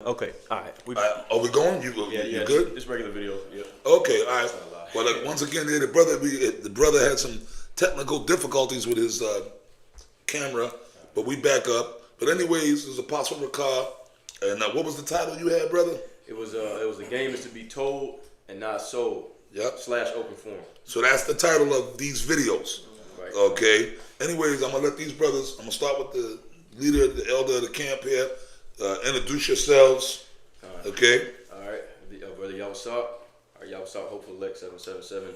Okay, all right. Are we going? You good? This regular video. Yeah. Okay, all right. Well, once again, the brother had some technical difficulties with his camera, but we back up. But anyways, it was Apostle Ricard, and what was the title you had, brother? It was the game is to be told and not sold. Yep. / open forum. So that's the title of these videos. Right. Okay. Anyways, I'm gonna let these brothers. I'm gonna start with the leader, the elder of the camp here. Introduce yourselves. Okay. All right. Brother Yawasop, or Yawasop Hopeful Elect 777,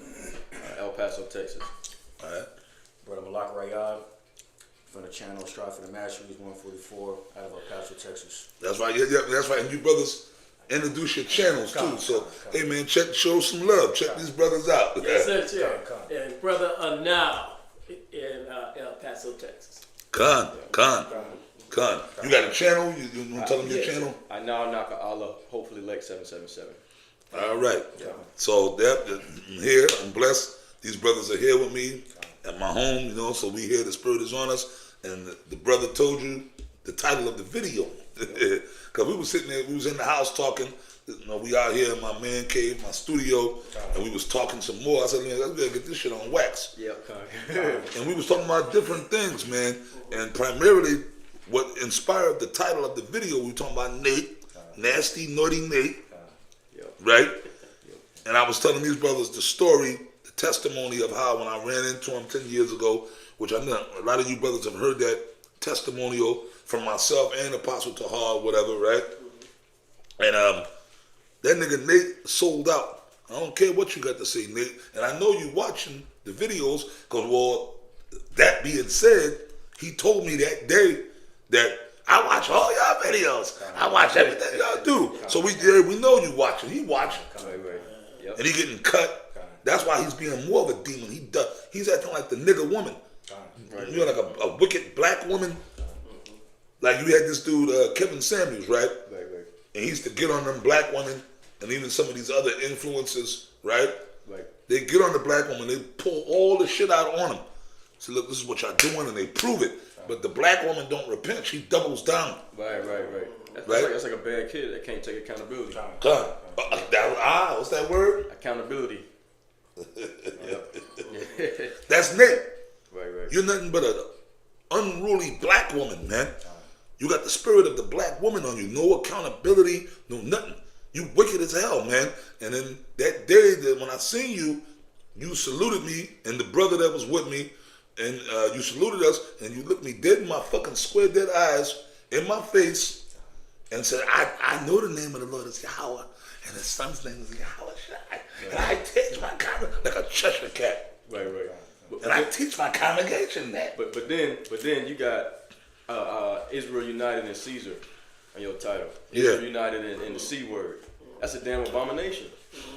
El Paso, Texas. All right. Brother Malak Rayad from the channel Strive for the Masteries 144 out of El Paso, Texas. That's right. Yeah, that's right. And you brothers introduce your channels too. So, hey man, show some love. Check these brothers out. Yes, sir. And brother Anal in El Paso, Texas. Khan. You got a channel? You want to tell them your channel? I now knock Allah Hopefully Elect 777. All right. So I'm here. I'm blessed. These brothers are here with me at my home. You know, so we here. The spirit is on us. And the brother told you the title of the video. Because we was sitting there, we was in the house talking. You know, we out here in my man cave, my studio, and we was talking some more. I said, man, let's get this shit on wax. Yeah, and we was talking about different things, man. And primarily, what inspired the title of the video, we were talking about Nate, nasty, naughty Nate, right? And I was telling these brothers the story, the testimony of how when I ran into him 10 years ago, which I know a lot of you brothers have heard that testimonial from myself and Apostle Tahar, whatever, right? And that nigga Nate sold out. I don't care what you got to say, Nate. And I know you watching the videos, because, well, that being said, he told me that day that I watch all y'all videos. I watch everything y'all do. So we know you watching. He watching. Yep. And he getting cut. That's why he's being more of a demon. He's acting like the nigga woman. You know, like a wicked black woman. Like you had this dude, Kevin Samuels, right? And he used to get on them black women and even some of these other influencers, right? They get on the black woman, they pull all the shit out on them. So look, this is what y'all doing, and they prove it. But the black woman don't repent, she doubles down. Right. That's like a bad kid that can't take accountability. What's that word? Accountability. That's Nate. Right. You're nothing but an unruly black woman, man. You got the spirit of the black woman on you. No accountability, no nothing. You wicked as hell, man. And then that day that when I seen you, you saluted me and the brother that was with me, and you saluted us, and you looked me dead in my fucking square dead eyes, in my face, and said, I know the name of the Lord is Yahweh, and his son's name is Yahweh Shai. And I teach my congregation like a Cheshire cat. Right. And I teach my congregation that. But then you got Israel United and Caesar on your title. Israel United in the C word. That's a damn abomination.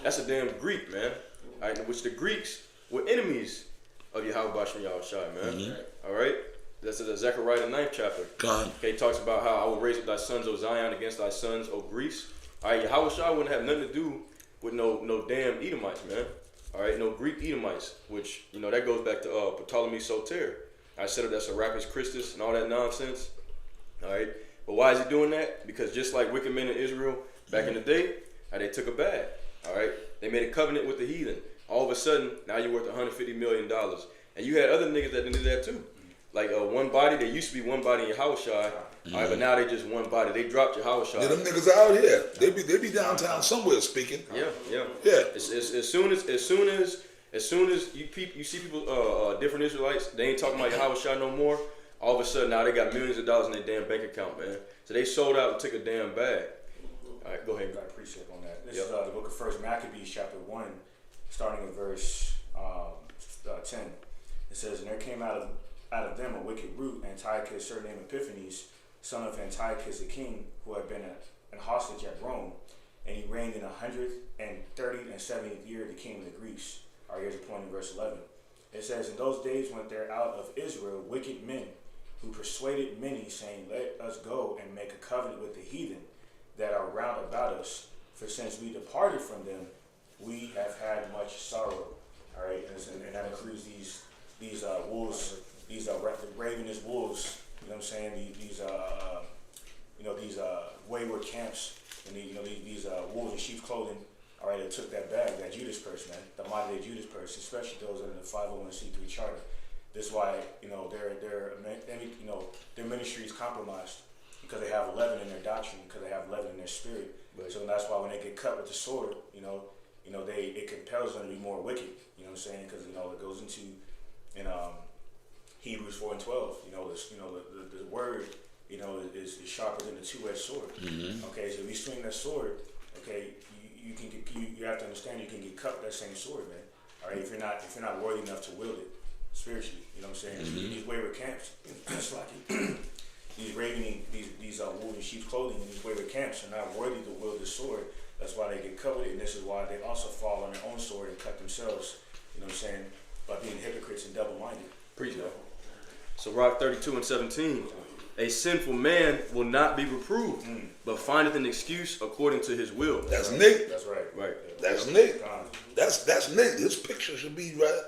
That's a damn Greek, man. All right, which the Greeks were enemies of Yahweh Bashem Yahushai, man. All right? That's the Zechariah the 9th chapter. Okay, he talks about how I will raise up thy sons, O Zion, against thy sons, O Greece. All right, Yahushai wouldn't have nothing to do with no damn Edomites, man. All right, no Greek Edomites, which, you know, that goes back to Ptolemy Soter. I set up that Serapis Christus and all that nonsense. All right, but why is he doing that? Because just like wicked men in Israel back in the day, they took a bag. All right, they made a covenant with the heathen. All of a sudden, now you're worth $150 million. And you had other niggas that did that too. Like one body, there used to be one body in Yahushai, all right, but now they just one body. They dropped Yahushai. Yeah, them niggas are out here. They be downtown somewhere speaking. Yeah. As soon as you see people, different Israelites, they ain't talking about Yahushai no more. All of a sudden, now they got millions of dollars in their damn bank account, man. So they sold out and took a damn bag. All right, go ahead. I appreciate on that. This is the book of 1 Maccabees, chapter 1, starting at verse 10. It says, and there came out of them a wicked root, Antiochus, surnamed Epiphanes, son of Antiochus the king, who had been an hostage at Rome, and he reigned in 130 and 70th year of the kingdom of Greece. Our ears are pointing verse 11. It says, in those days went there out of Israel wicked men, who persuaded many, saying, let us go and make a covenant with the heathen that are round about us, for since we departed from them, we have had much sorrow. All right, and that includes these wolves, these ravenous wolves. You know what I'm saying? These wayward camps and these wolves in sheep's clothing. All right, they took that bag, that Judas purse, man, the modern day Judas purse, especially those in the 501c3 charter. This is why their ministry is compromised because they have leaven in their doctrine, because they have leaven in their spirit. Right. So that's why when they get cut with the sword, it compels them to be more wicked. You know what I'm saying? Because it goes into in Hebrews 4:12. The word is sharper than a two-edged sword. Mm-hmm. Okay, so if you swing that sword, okay, you have to understand you can get cut with that same sword, man. All right, if you're not worthy enough to wield it spiritually, you know what I'm saying? Mm-hmm. These wayward camps, it's like these wolves in sheep's clothing, and these wayward camps are not worthy to wield the sword. That's why they get cut with it, and this is why they also fall on their own sword and cut themselves. You know what I'm saying? By being hypocrites and double-minded. Preach that. So Rock 32:17. A sinful man will not be reproved, but findeth an excuse according to his will. That's Nate. That's right. Right. That's Nate. That's Nate. His picture should be right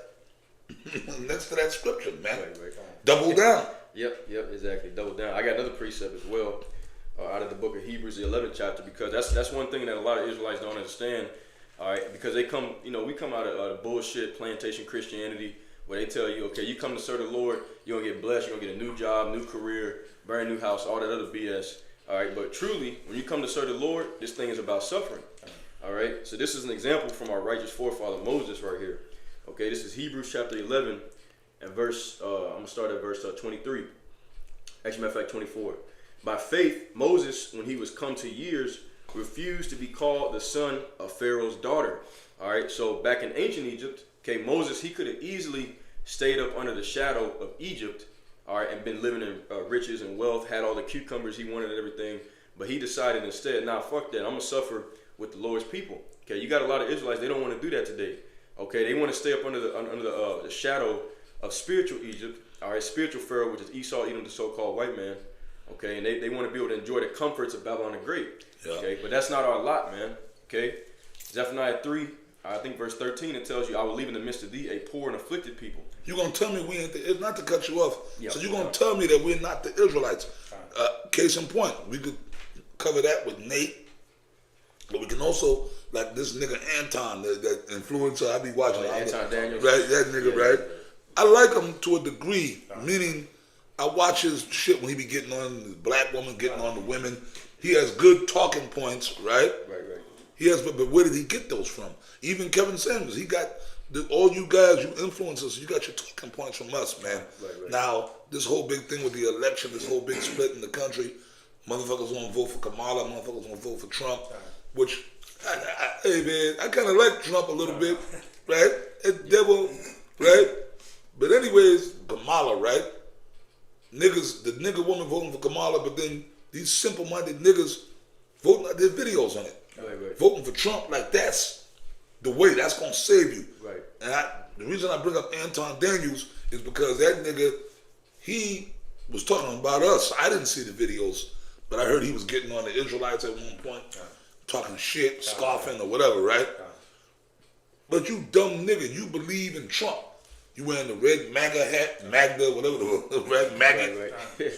next to that scripture, man. Right. Double down. Yep, exactly. Double down. I got another precept as well out of the book of Hebrews, the 11th chapter, because that's one thing that a lot of Israelites don't understand. All right, because they come, we come out of bullshit plantation Christianity where they tell you, okay, you come to serve the Lord, you're gonna get blessed, you're gonna get a new job, new career, brand new house, all that other BS. All right, but truly, when you come to serve the Lord, this thing is about suffering. All right, so this is an example from our righteous forefather Moses right here. Okay, this is Hebrews chapter 11 and verse. I'm gonna start at verse 23. Actually, matter of fact, 24. By faith, Moses, when he was come to years, refused to be called the son of Pharaoh's daughter. All right, so back in ancient Egypt, okay, Moses, he could have easily stayed up under the shadow of Egypt, all right, and been living in riches and wealth, had all the cucumbers he wanted and everything, but he decided instead, nah, fuck that, I'm gonna suffer with the Lord's people. Okay, you got a lot of Israelites, they don't want to do that today. Okay, they want to stay up under the shadow of spiritual Egypt, all right, spiritual Pharaoh, which is Esau, Edom, the so-called white man. Okay, and they want to be able to enjoy the comforts of Babylon the Great. Yeah. Okay, but that's not our lot, man. Okay, Zephaniah 3, I think verse 13, it tells you, I will leave in the midst of thee a poor and afflicted people. You're going to tell me we ain't not to cut you off. Yep. So you're going to tell me that we're not the Israelites. Case in point, we could cover that with Nate, but we can also, like this nigga Anton, that influencer I be watching. Anton Daniels. Right, that nigga, yeah, right? I like him to a degree, meaning I watch his shit when he be getting on the black woman, getting on the women. He has good talking points, right? Right. He has, but where did he get those from? Even Kevin Samuels, he got all you guys, you influencers, you got your talking points from us, man. Right. Now, this whole big thing with the election, this whole big split in the country, motherfuckers want to vote for Kamala, motherfuckers want to vote for Trump, which, hey man, I kind of like Trump a little bit, right? Devil, right? But anyways, Kamala, right? Niggas, the nigga woman voting for Kamala, but then these simple-minded niggas voting, there's videos on it. Right. Voting for Trump, like that's the way, that's gonna save you. Right. And the reason I bring up Anton Daniels is because that nigga, he was talking about us. I didn't see the videos, but I heard he was getting on the Israelites at one point, talking shit, scoffing or whatever, right? But you dumb nigga, you believe in Trump. You wearing the red MAGA hat, Magda, whatever the red MAGA. Right.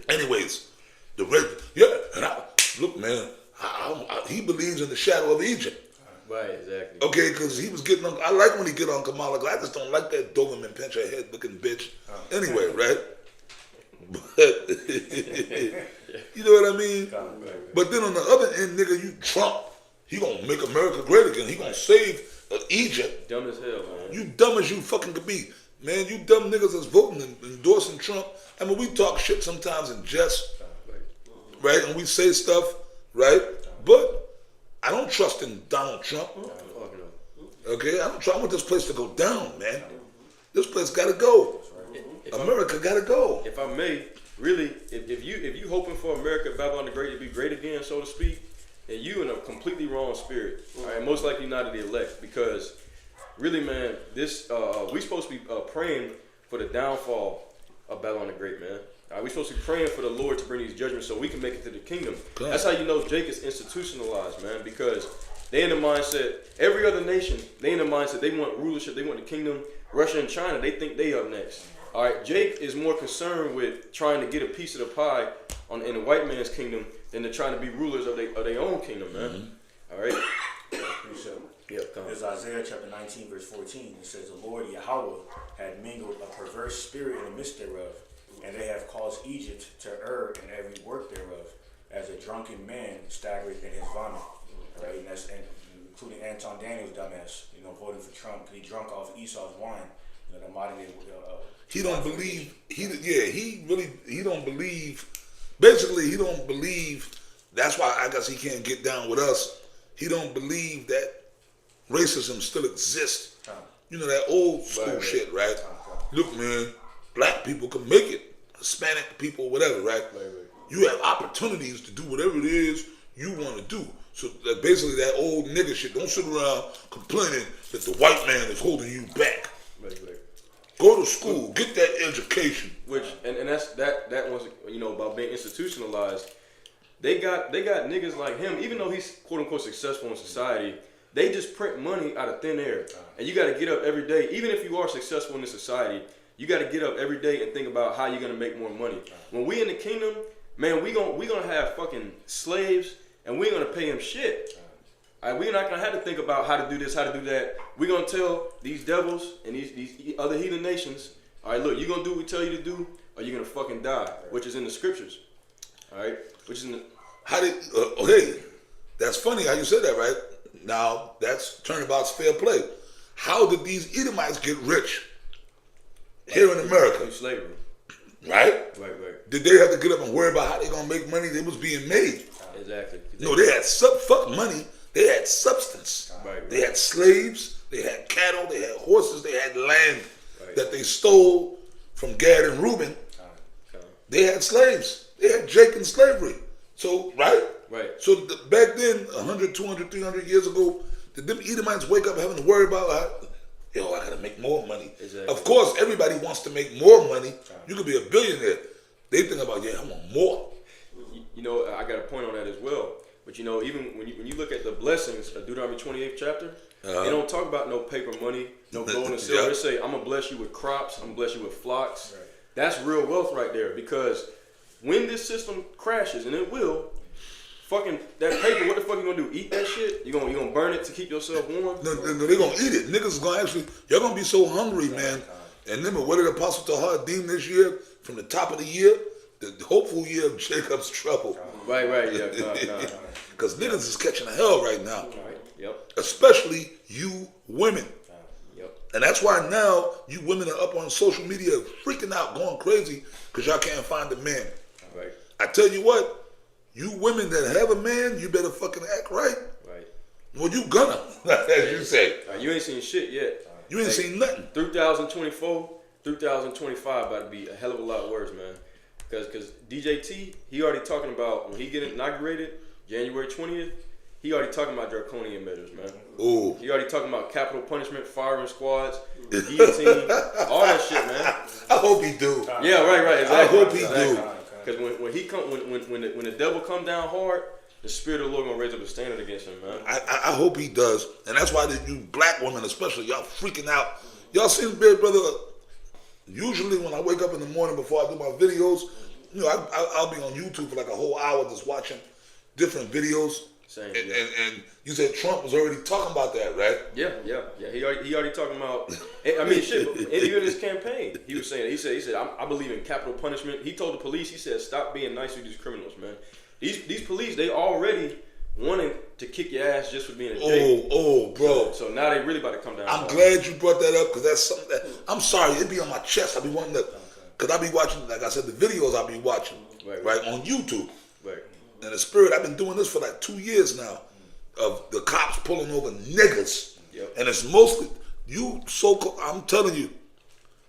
Anyways, the red, and look, man, he believes in the shadow of Egypt. Right, exactly. Okay, because he was getting on, I like when he get on Kamala, I just don't like that Doberman pincher head looking bitch. Anyway, right? But, you know what I mean? But then on the other end, nigga, you Trump, he gonna make America great again. He gonna save Egypt. Dumb as hell, man. You dumb as you fucking could be. Man, you dumb niggas that's voting and endorsing Trump. I mean, we talk shit sometimes in jest, right? And we say stuff, right? But I don't trust in Donald Trump. Okay? I want this place to go down, man. This place gotta go. America gotta go. If I may, really, if you hoping for America, Babylon the Great to be great again, so to speak, and you in a completely wrong spirit, all right, most likely not of the elect, because really, man, this we supposed to be praying for the downfall of Babylon the Great, man. We supposed to be praying for the Lord to bring these judgments so we can make it to the kingdom. God. That's how you know Jake is institutionalized, man, because they in the mindset, every other nation, they in the mindset, they want rulership, they want the kingdom. Russia and China, they think they up next. All right, Jake is more concerned with trying to get a piece of the pie in the white man's kingdom and they're trying to be rulers of their own kingdom, man. All right. Yeah, come. There's Isaiah chapter 19, verse 14. It says, "The Lord Yahweh had mingled a perverse spirit in the midst thereof, and they have caused Egypt to err in every work thereof, as a drunken man staggered in his vomit." Right, and that's including Anton Daniels, dumbass, voting for Trump because he drunk off Esau's wine. The modern day. He don't believe. He don't believe. Basically, he don't believe. That's why I guess he can't get down with us. He don't believe that racism still exists. That old school shit, right? Look, man, black people can make it. Hispanic people, whatever, right? You have opportunities to do whatever it is you want to do. So basically, that old nigga shit. Don't sit around complaining that the white man is holding you back. Go to school, get that education. And that was about being institutionalized. They got niggas like him, even though he's quote unquote successful in society. They just print money out of thin air, and you got to get up every day. Even if you are successful in this society, you got to get up every day and think about how you're gonna make more money. When we in the kingdom, man, we gonna have fucking slaves, and we ain't gonna pay them shit. We're not gonna have to think about how to do this, how to do that. We're gonna tell these devils and these other heathen nations, all right, look, you're gonna do what we tell you to do, or you're gonna fucking die, which is in the scriptures. All right, which is in the. Hey, that's funny how you said that, right? Now that's turnabout's fair play. How did these Edomites get rich here in America? Through slavery. Right? Right. Did they have to get up and worry about how they gonna make money? They was being made. Exactly. No, they had fuck money. They had substance. Right. They had slaves. They had cattle. They had horses. They had land that they stole from Gad and Reuben. They had slaves. They had Jake in slavery. So, right? So back then, 100, 200, 300 years ago, did them Edomites wake up having to worry about, I gotta make more money. Exactly. Of course, everybody wants to make more money. You could be a billionaire. They think about, I want more. I got a point on that as well. But even when you look at the blessings of Deuteronomy 28th chapter, they don't talk about no paper money, no gold and silver. They say, I'm gonna bless you with crops, I'm gonna bless you with flocks. Right. That's real wealth right there. Because when this system crashes, and it will, fucking that paper, what the fuck you gonna do? Eat that shit? You gonna burn it to keep yourself warm? No, they gonna eat it. Niggas is gonna y'all gonna be so hungry, man. And remember, what did Apostle Tahar deem this year from the top of the year? The hopeful year of Jacob's trouble. Right, yeah. Because niggas is catching hell right now. Right, yep. Especially you women. Yep. And that's why now you women are up on social media freaking out, going crazy, because y'all can't find a man. Right. I tell you what, you women that have a man, you better fucking act right. Right. Well, you gonna, as you say. You ain't seen shit yet. You ain't seen nothing. 2024, 2025 about to be a hell of a lot worse, man. Because DJT, he already talking about, when he get inaugurated, January 20th, he already talking about draconian measures, man. Ooh. He already talking about capital punishment, firing squads, guillotine, all that shit, man. I hope he do. Yeah, right, exactly. I hope he do. Because when he come, when the devil come down hard, the spirit of the Lord gonna raise up a standard against him, man. I hope he does. And that's why you black women especially, y'all freaking out. Y'all seen Big Brother, usually when I wake up in the morning before I do my videos, I'll be on YouTube for like a whole hour just watching different videos. Same, and you said Trump was already talking about that, right? Yeah. He already talking about. I mean, shit. Even in his campaign, he was saying. He said, I believe in capital punishment. He told the police. He said, stop being nice with these criminals, man. These police, they already wanting to kick your ass just for being a Jake. Oh, bro. So now they really about to come down. I'm glad you brought that up because that's something that I'm sorry it be on my chest. I be wanting to, because I be watching, like I said, the videos I be watching right on YouTube. Right. And the spirit, I've been doing this for like 2 years now, of the cops pulling over niggas. Yep. And it's mostly, I'm telling you,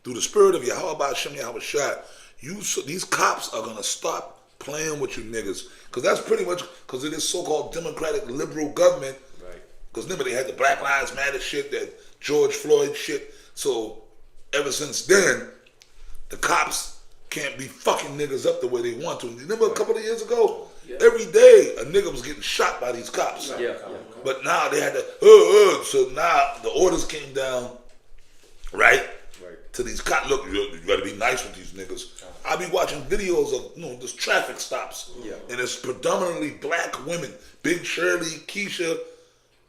through the spirit of Yahweh Hashem Yahweh Shai, these cops are going to stop playing with you niggas. Because that's pretty much, because of this so-called democratic liberal government. Right. Because remember, they had the Black Lives Matter shit, that George Floyd shit. So ever since then, the cops can't be fucking niggas up the way they want to. Remember a couple of years ago? Yeah. Every day a nigga was getting shot by these cops. Yeah. But now they had to, so now the orders came down, right? to these cops. Look, you got to be nice with these niggas. I be watching videos of this traffic stops, and it's predominantly black women, Big Shirley, Keisha,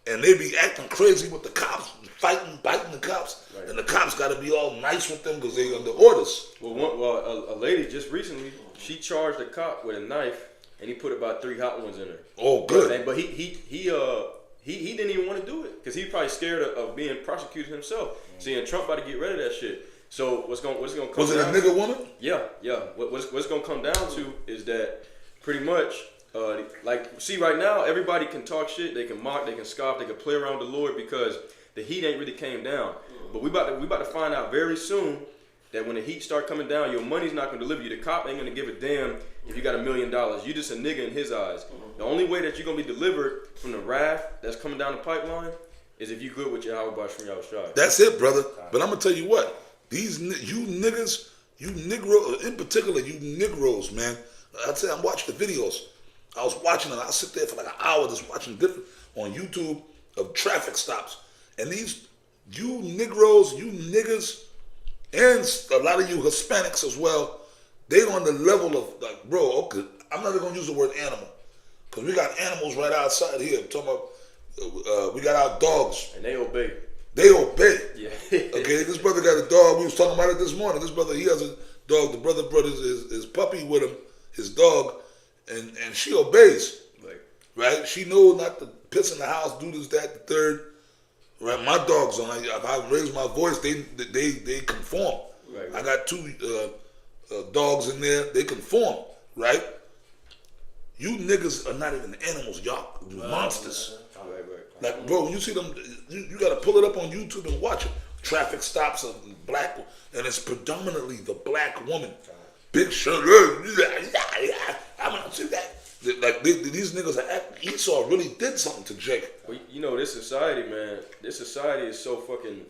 and they be acting crazy with the cops, fighting, biting the cops, and the cops got to be all nice with them because they under orders. Well, a lady just recently, she charged a cop with a knife, and he put about 3 hot ones in her. Oh, good. But he didn't even want to do it because he's probably scared of being prosecuted himself. Seeing Trump about to get rid of that shit. So what's gonna come? Was it a down nigga woman? Yeah. What's gonna come down to is that pretty much, see right now, everybody can talk shit, they can mock, they can scoff, they can play around with the Lord because the heat ain't really came down. But we about to find out very soon that when the heat start coming down, your money's not gonna deliver you. The cop ain't gonna give a damn if you got $1 million. You just a nigga in his eyes. The only way that you're gonna be delivered from the wrath that's coming down the pipeline is if you good with your Yahweh Bashim Yahushua. That's it, brother. But I'm gonna tell you what. You niggas, you Negro, in particular, you Negroes, man. I'd say I'm watching the videos. I was watching it. I sit there for like an hour just watching different on YouTube of traffic stops. And you Negroes, you niggas, and a lot of you Hispanics as well, they on the level of like, bro, okay, I'm not even gonna use the word animal. Because we got animals right outside here. I'm talking about, we got our dogs. And they obey. They obey. Yeah. Okay, this brother got a dog. We was talking about it this morning. This brother, he has a dog. The brother brought his puppy with him, his dog, and she obeys. Right? She knows not to piss in the house, do this, that, the third. Right? My dogs, if I raise my voice, they conform. Right. I got 2 dogs in there. They conform. Right? You niggas are not even animals. Y'all monsters. Right. Like, bro, when you see them, you got to pull it up on YouTube and watch it. Traffic stops of black, and it's predominantly the black woman. Big shirt. I'm gonna see that. Like these niggas are acting. Esau really did something to Jake. Well, you know, this society, man. This society is so fucking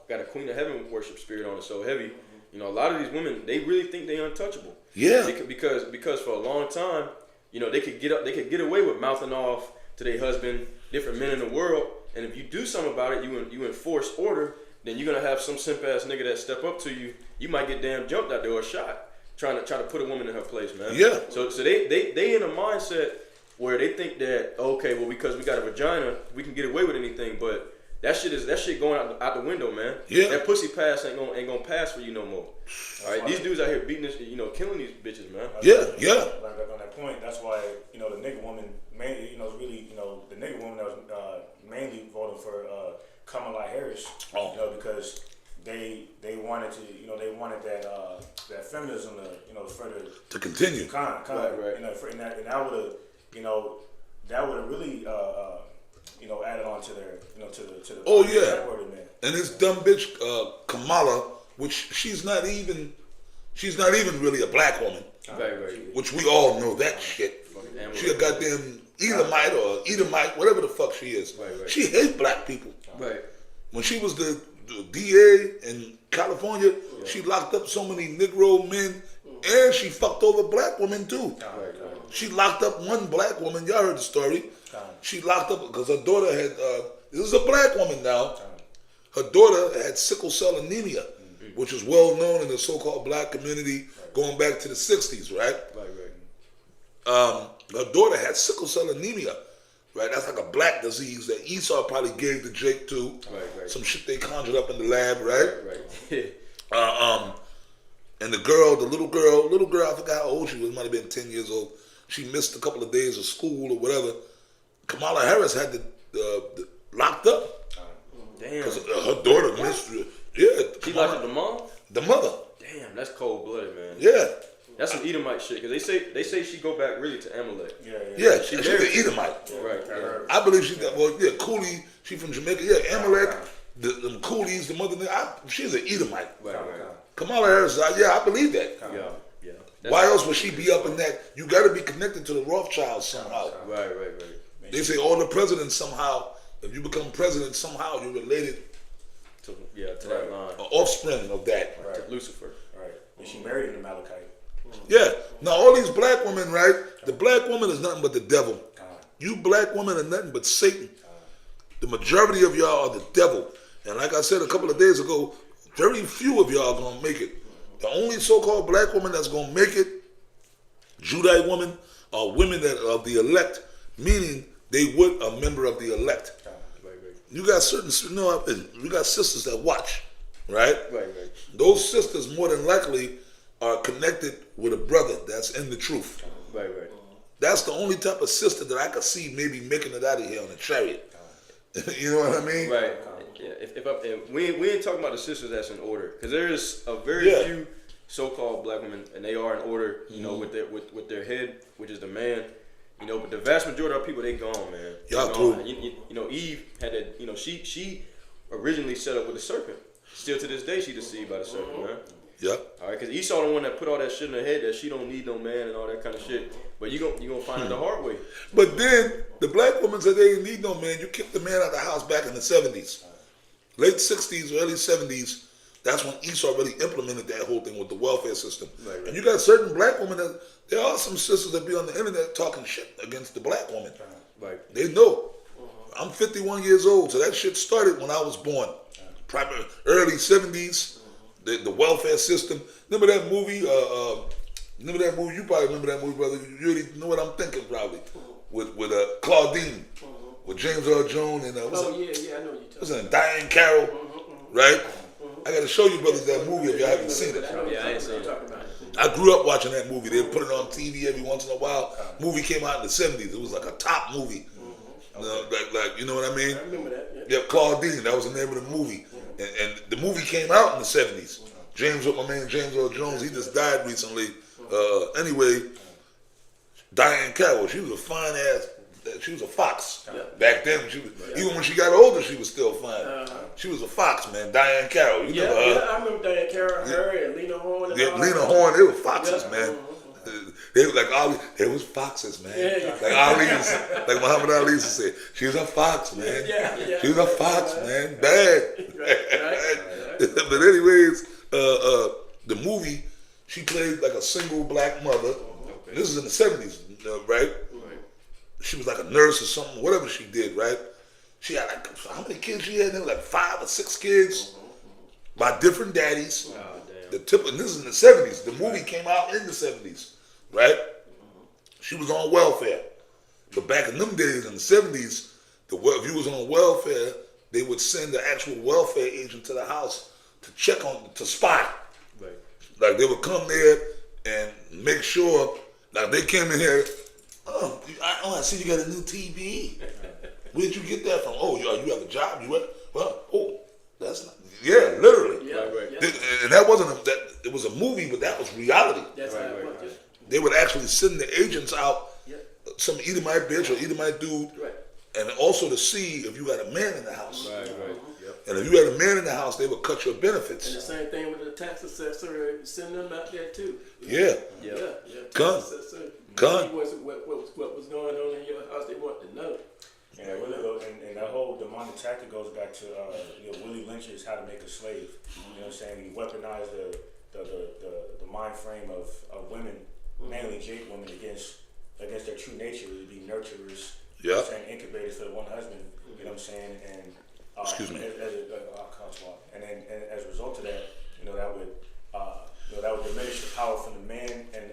got a Queen of Heaven worship spirit on it so heavy. You know, a lot of these women, they really think they untouchable. Yeah. Because for a long time, you know, they could get away with mouthing off to their husband, different men in the world, and if you do something about it, you enforce order, then you're gonna have some simp ass nigga that step up to you. You might get damn jumped out there or shot, trying to put a woman in her place, man. Yeah. So they in a mindset where they think that, okay, well, because we got a vagina, we can get away with anything, but that shit going out the window, man. Yeah. That pussy pass ain't gonna pass for you no more. All right, these dudes out here beating this, killing these bitches, man. Yeah. Like on that point, that's why the nigga woman mainly, is really the nigga woman that was mainly voting for Kamala Harris, because they wanted to, they wanted that feminism to further To continue. Right. And that would have really added on to their to the Oh yeah. word, man. And this dumb bitch Kamala, which she's not even really a black woman. Right. Which we all know that shit. She a goddamn Edomite, whatever the fuck she is. Right. She hates black people. Right. When she was the DA in California, she locked up so many Negro men, and she fucked over black women too. Right. She locked up one black woman. Y'all heard the story. She locked up because her daughter had. This is a black woman now. Her daughter had sickle cell anemia, which is well known in the so-called black community going back to the '60s, right? Right. Her daughter had sickle cell anemia, right? That's like a black disease that Esau probably gave to Jake too. Right. Some shit they conjured up in the lab, right? Right. And the little girl, I forgot how old she was, might have been 10 years old. She missed a couple of days of school or whatever. Kamala Harris had the locked up. Damn. Because her daughter missed. Yeah. She locked up the mom? The mother. Damn, that's cold blooded, man. Yeah. That's some Edomite shit. Because they say she go back really to Amalek. Yeah, she's an Edomite. Right. I believe she got, Cooley, she from Jamaica. Yeah, Amalek, the Coolies, the mother, she's an Edomite. Right. Kamala Harris, I believe that. Yeah. Why else would she be up in that? You got to be connected to the Rothschilds somehow. Right. They say all the presidents somehow, if you become president, somehow you're related To that line. offspring of that. To Lucifer. Right. And she married an Amalekite. Yeah. Now all these black women, right? The black woman is nothing but the devil. You black women are nothing but Satan. The majority of y'all are the devil. And like I said a couple of days ago, Very few of y'all gonna make it. The only so-called black woman that's gonna make it, Judite women, are women that are of the elect, meaning they would a member of the elect. You got you got sisters that watch, right? Right. Those sisters more than likely are connected with a brother that's in the truth. Right. That's the only type of sister that I could see maybe making it out of here on a chariot. You know what I mean? Right. Yeah. If we ain't talking about the sisters that's in order, because there is a very few so-called black women, and they are in order. You know, with their head, which is the man. You know, but the vast majority of people, they gone, man. Y'all gone. cool. You know, Eve had that. You know, she originally set up with the serpent. Still to this day, she deceived by the serpent, man. Yep. All right, because Esau the one that put all that shit in her head that she don't need no man and all that kind of shit. But you gonna find it the hard way. But then the black woman said they didn't need no man. You kicked the man out of the house back in the 70s. Late 60s, early 70s, that's when Esau really implemented that whole thing with the welfare system. Right. And you got certain black women that, there are some sisters that be on the internet talking shit against the black woman. Right. They know. I'm 51 years old, so that shit started when I was born. Probably early 70s, the welfare system. Remember that movie? You probably remember that movie, brother. You really know what I'm thinking, probably. With Claudine, with James Earl Jones and I know what you're what's talking her name? Diane Carroll, right? I got to show you brothers that movie if you haven't seen it. Yeah, I ain't seen it. I grew up watching that movie. They would put it on TV every once in a while. Movie came out in the 70s. It was like a top movie. Like you know what I mean? I remember that. Yeah, Claudine. That was the name of the movie. And the movie came out in the 70s. My man James Earl Jones, he just died recently. Anyway, Diane Carroll, she was a fine ass. She was a fox. Back then, even when she got older, she was still fine. She was a fox, man. Diane Carroll, you know her. I remember Diane Carroll, her and Lena Horne. And Lena Horne, they were foxes, man. They were like Ali. They was foxes, man. Like Ali, like Muhammad Ali used to say, she was a fox, man. She was a fox, man. Bad. But anyways, the movie, she played like a single black mother. This is in the 70s, right? She was like a nurse or something, whatever she did, right? She had like, how many kids she had? Like 5 or 6 kids by different daddies. And this is in the 70s. The movie came out in the 70s, right? She was on welfare. But back in them days, in the 70s, if you was on welfare, they would send the actual welfare agent to the house to check on, to spy. Right. Like they would come there and make sure, like they came in here, I see you got a new TV. Where'd you get that from? Oh, you have a job? You what? Well, oh, that's not, yeah, literally. And that wasn't it was a movie, but that was reality. That's how it was. They would actually send the agents out, some Edomite bitch or Edomite dude, and also to see if you got a man in the house. Right. And if you had a man in the house, they would cut your benefits. And the same thing with the tax assessor, send them out there too. Yeah. Gun. What was going on in your house, they want to know. And that really goes, and that whole demonic tactic goes back to Willie Lynch's How to Make a Slave. You know what I'm saying? He weaponized the mind frame of women, mainly Jake women, against their true nature, to be nurturers. You know what I'm saying? Incubators for the one husband. You know what I'm saying? And excuse me. And as a result of that, that would diminish the power from the man and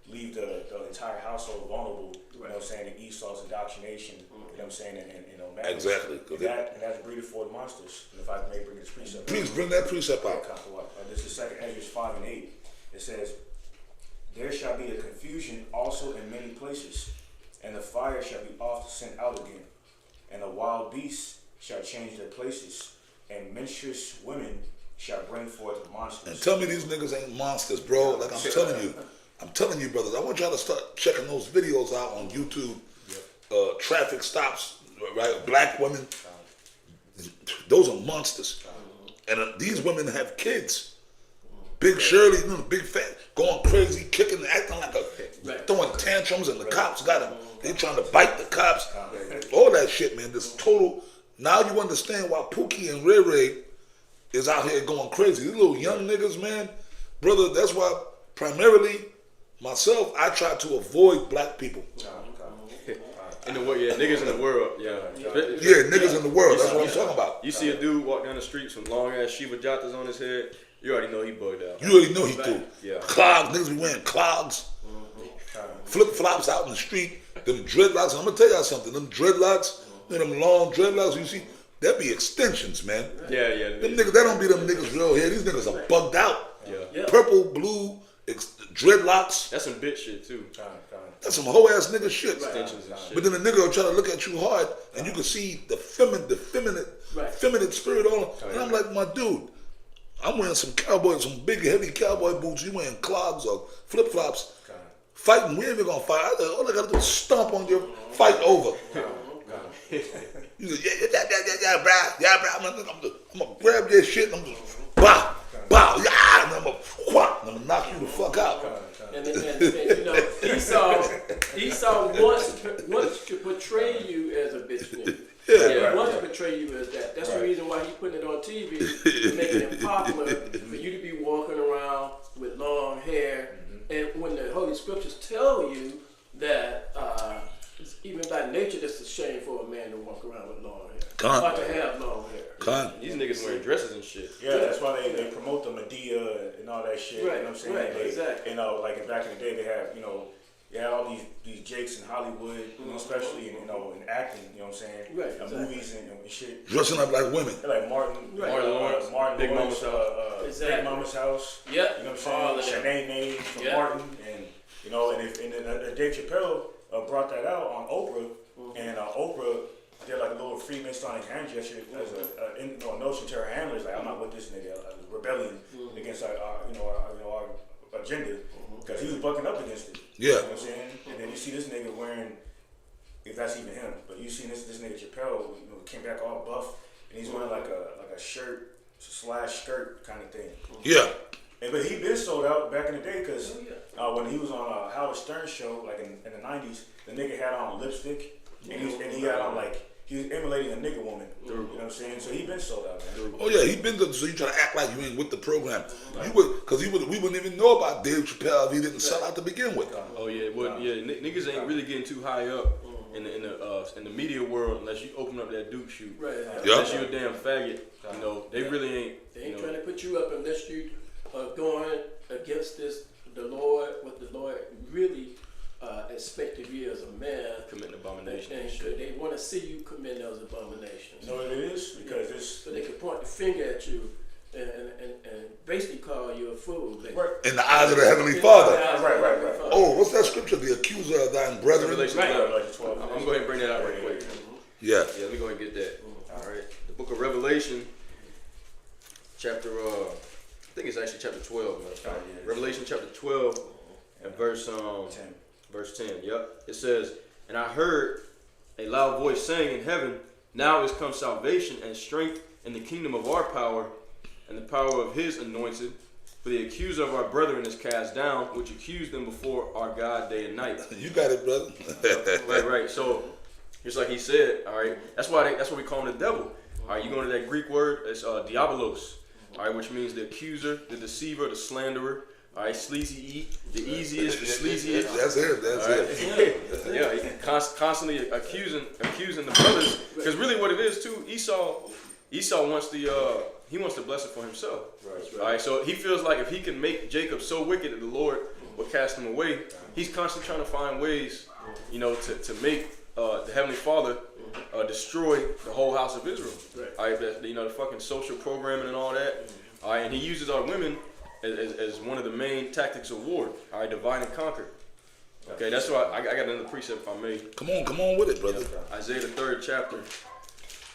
leave the entire household vulnerable. You know what I'm saying? To Esau's indoctrination. You know what I'm saying? And Exactly. And that's breeded for the monsters. And if I may bring this precept. Please bring that precept out. This is 2 Ezra 5:8. It says, "There shall be a confusion also in many places, and the fire shall be oft sent out again, and the wild beasts shall change their places, and menstruous women shall bring forth monsters." And tell me these niggas ain't monsters, bro. Like I'm telling you, brothers. I want y'all to start checking those videos out on YouTube. Traffic stops, right? Black women. Those are monsters. And these women have kids. Big Shirley, big fat, going crazy, kicking, acting like throwing tantrums, and the cops got them. They trying to bite the cops. All that shit, man. This total. Now you understand why Pookie and Ray Ray is out here going crazy. These little young niggas, man. Brother, that's why primarily myself, I try to avoid black people. In the world, yeah, niggas in the world, yeah. Yeah, niggas in the world. That's what I'm talking about. You see a dude walk down the streets with long ass Shiva Jatas on his head, you already know he bugged out. You already know he do. Yeah. Clogs, niggas be wearing clogs, flip flops out in the street. Them dreadlocks. I'm gonna tell y'all something. Them dreadlocks, them long dreadlocks. You see, that be extensions, man. Yeah. Them niggas, that don't be them niggas real hair. These niggas are bugged out. Yeah. Purple, blue, dreadlocks. That's some bitch shit too. That's some hoe ass nigga shit. Extensions and shit. But then the nigga will try to look at you hard, and you can see the feminine spirit on him. And I'm like, my dude, I'm wearing some big heavy cowboy boots. You wearing clogs or flip flops. Fighting, we ain't even gonna fight. All I gotta do is stomp on your fight over. You say, yeah, bruh. I'm gonna grab your shit and I'm just bow, yeah, and I'm gonna knock you the fuck out. And you know, Esau wants to portray you as a bitch nigga. Yeah. He wants to portray you as that. That's the reason why he's putting it on TV, to make it popular for you to be walking around with long hair. And when the Holy Scriptures tell you that even by nature, it's a shame for a man to walk around with long hair. Or to have long hair. These niggas wearing dresses and shit. Yeah, that's why they promote the Medea and all that shit. Right, You know what I'm saying? right, exactly. You know, like back in the day, they have, they had all these Jakes in Hollywood, especially in acting. You know what I'm saying? Right, exactly. Movies and shit. Dressing up like women. They're like Martin Lawrence, Big Mama's House, Big Mama's House. Yep. You know what All I'm of saying? them. Shanae Names from Yep. Martin, and Dave Chappelle brought that out on Oprah, and Oprah did like a little Freemasonic hand gesture as a notion to her handlers, like, I'm not with this nigga, rebellion against our agenda, because he was bucking up against it. Yeah. You know what I'm saying? And then you see this nigga wearing, if that's even him, but you see this nigga Chappelle, came back all buff, and he's wearing like a shirt / skirt kind of thing. Yeah. But he been sold out back in the day, because when he was on Howard Stern show, like in the 90s, the nigga had on lipstick, and he had on he was emulating a nigga woman. You know what I'm saying? So he been sold out, man. Oh yeah, he been good. So you try to act like you ain't with the program. You would, because we wouldn't even know about Dave Chappelle if he didn't sell out to begin with. Oh yeah, niggas ain't really getting too high up in the media world unless you open up that Duke shoot. Right. Unless you a damn faggot, they really ain't. They ain't trying to put you up unless you are going against the Lord, what the Lord really expect of you as a man. Committing abomination And and shit. they want to see you commit those abominations. You know what it is? Because it's So they can point the finger at you and basically call you a fool. In the eyes of the Heavenly Father. Right. Oh, what's that scripture? The accuser of thine brethren. Revelation Right. 12. I'm gonna go ahead and bring that out right quick. Yeah. Yeah, let me go ahead and get that. All right, the book of Revelation, chapter I think it's actually chapter 12. Revelation chapter 12 and verse 10. Verse 10. Yep. It says, "And I heard a loud voice saying in heaven, Now is come salvation and strength in the kingdom of our power and the power of his anointed. For the accuser of our brethren is cast down, which accused them before our God day and night." You got it, brother. Right. So, just like he said, all right, that's why we call him the devil. All right, you go into that Greek word, it's diabolos, all right, which means the accuser, the deceiver, the slanderer. All right, sleazy eat, the easiest, the sleaziest. That's it. That's it. Yeah, he constantly accusing the brothers, because really what it is too, Esau wants he wants the blessing for himself. Right. All right, so he feels like if he can make Jacob so wicked that the Lord will cast him away, he's constantly trying to find ways, to make the Heavenly Father destroy the whole house of Israel. Right. All right, the fucking social programming and all that. All right, and he uses our women as one of the main tactics of war. All right, divide and conquer. Okay, that's why I got another precept if I may. Come on with it, brother. Isaiah the 3rd chapter.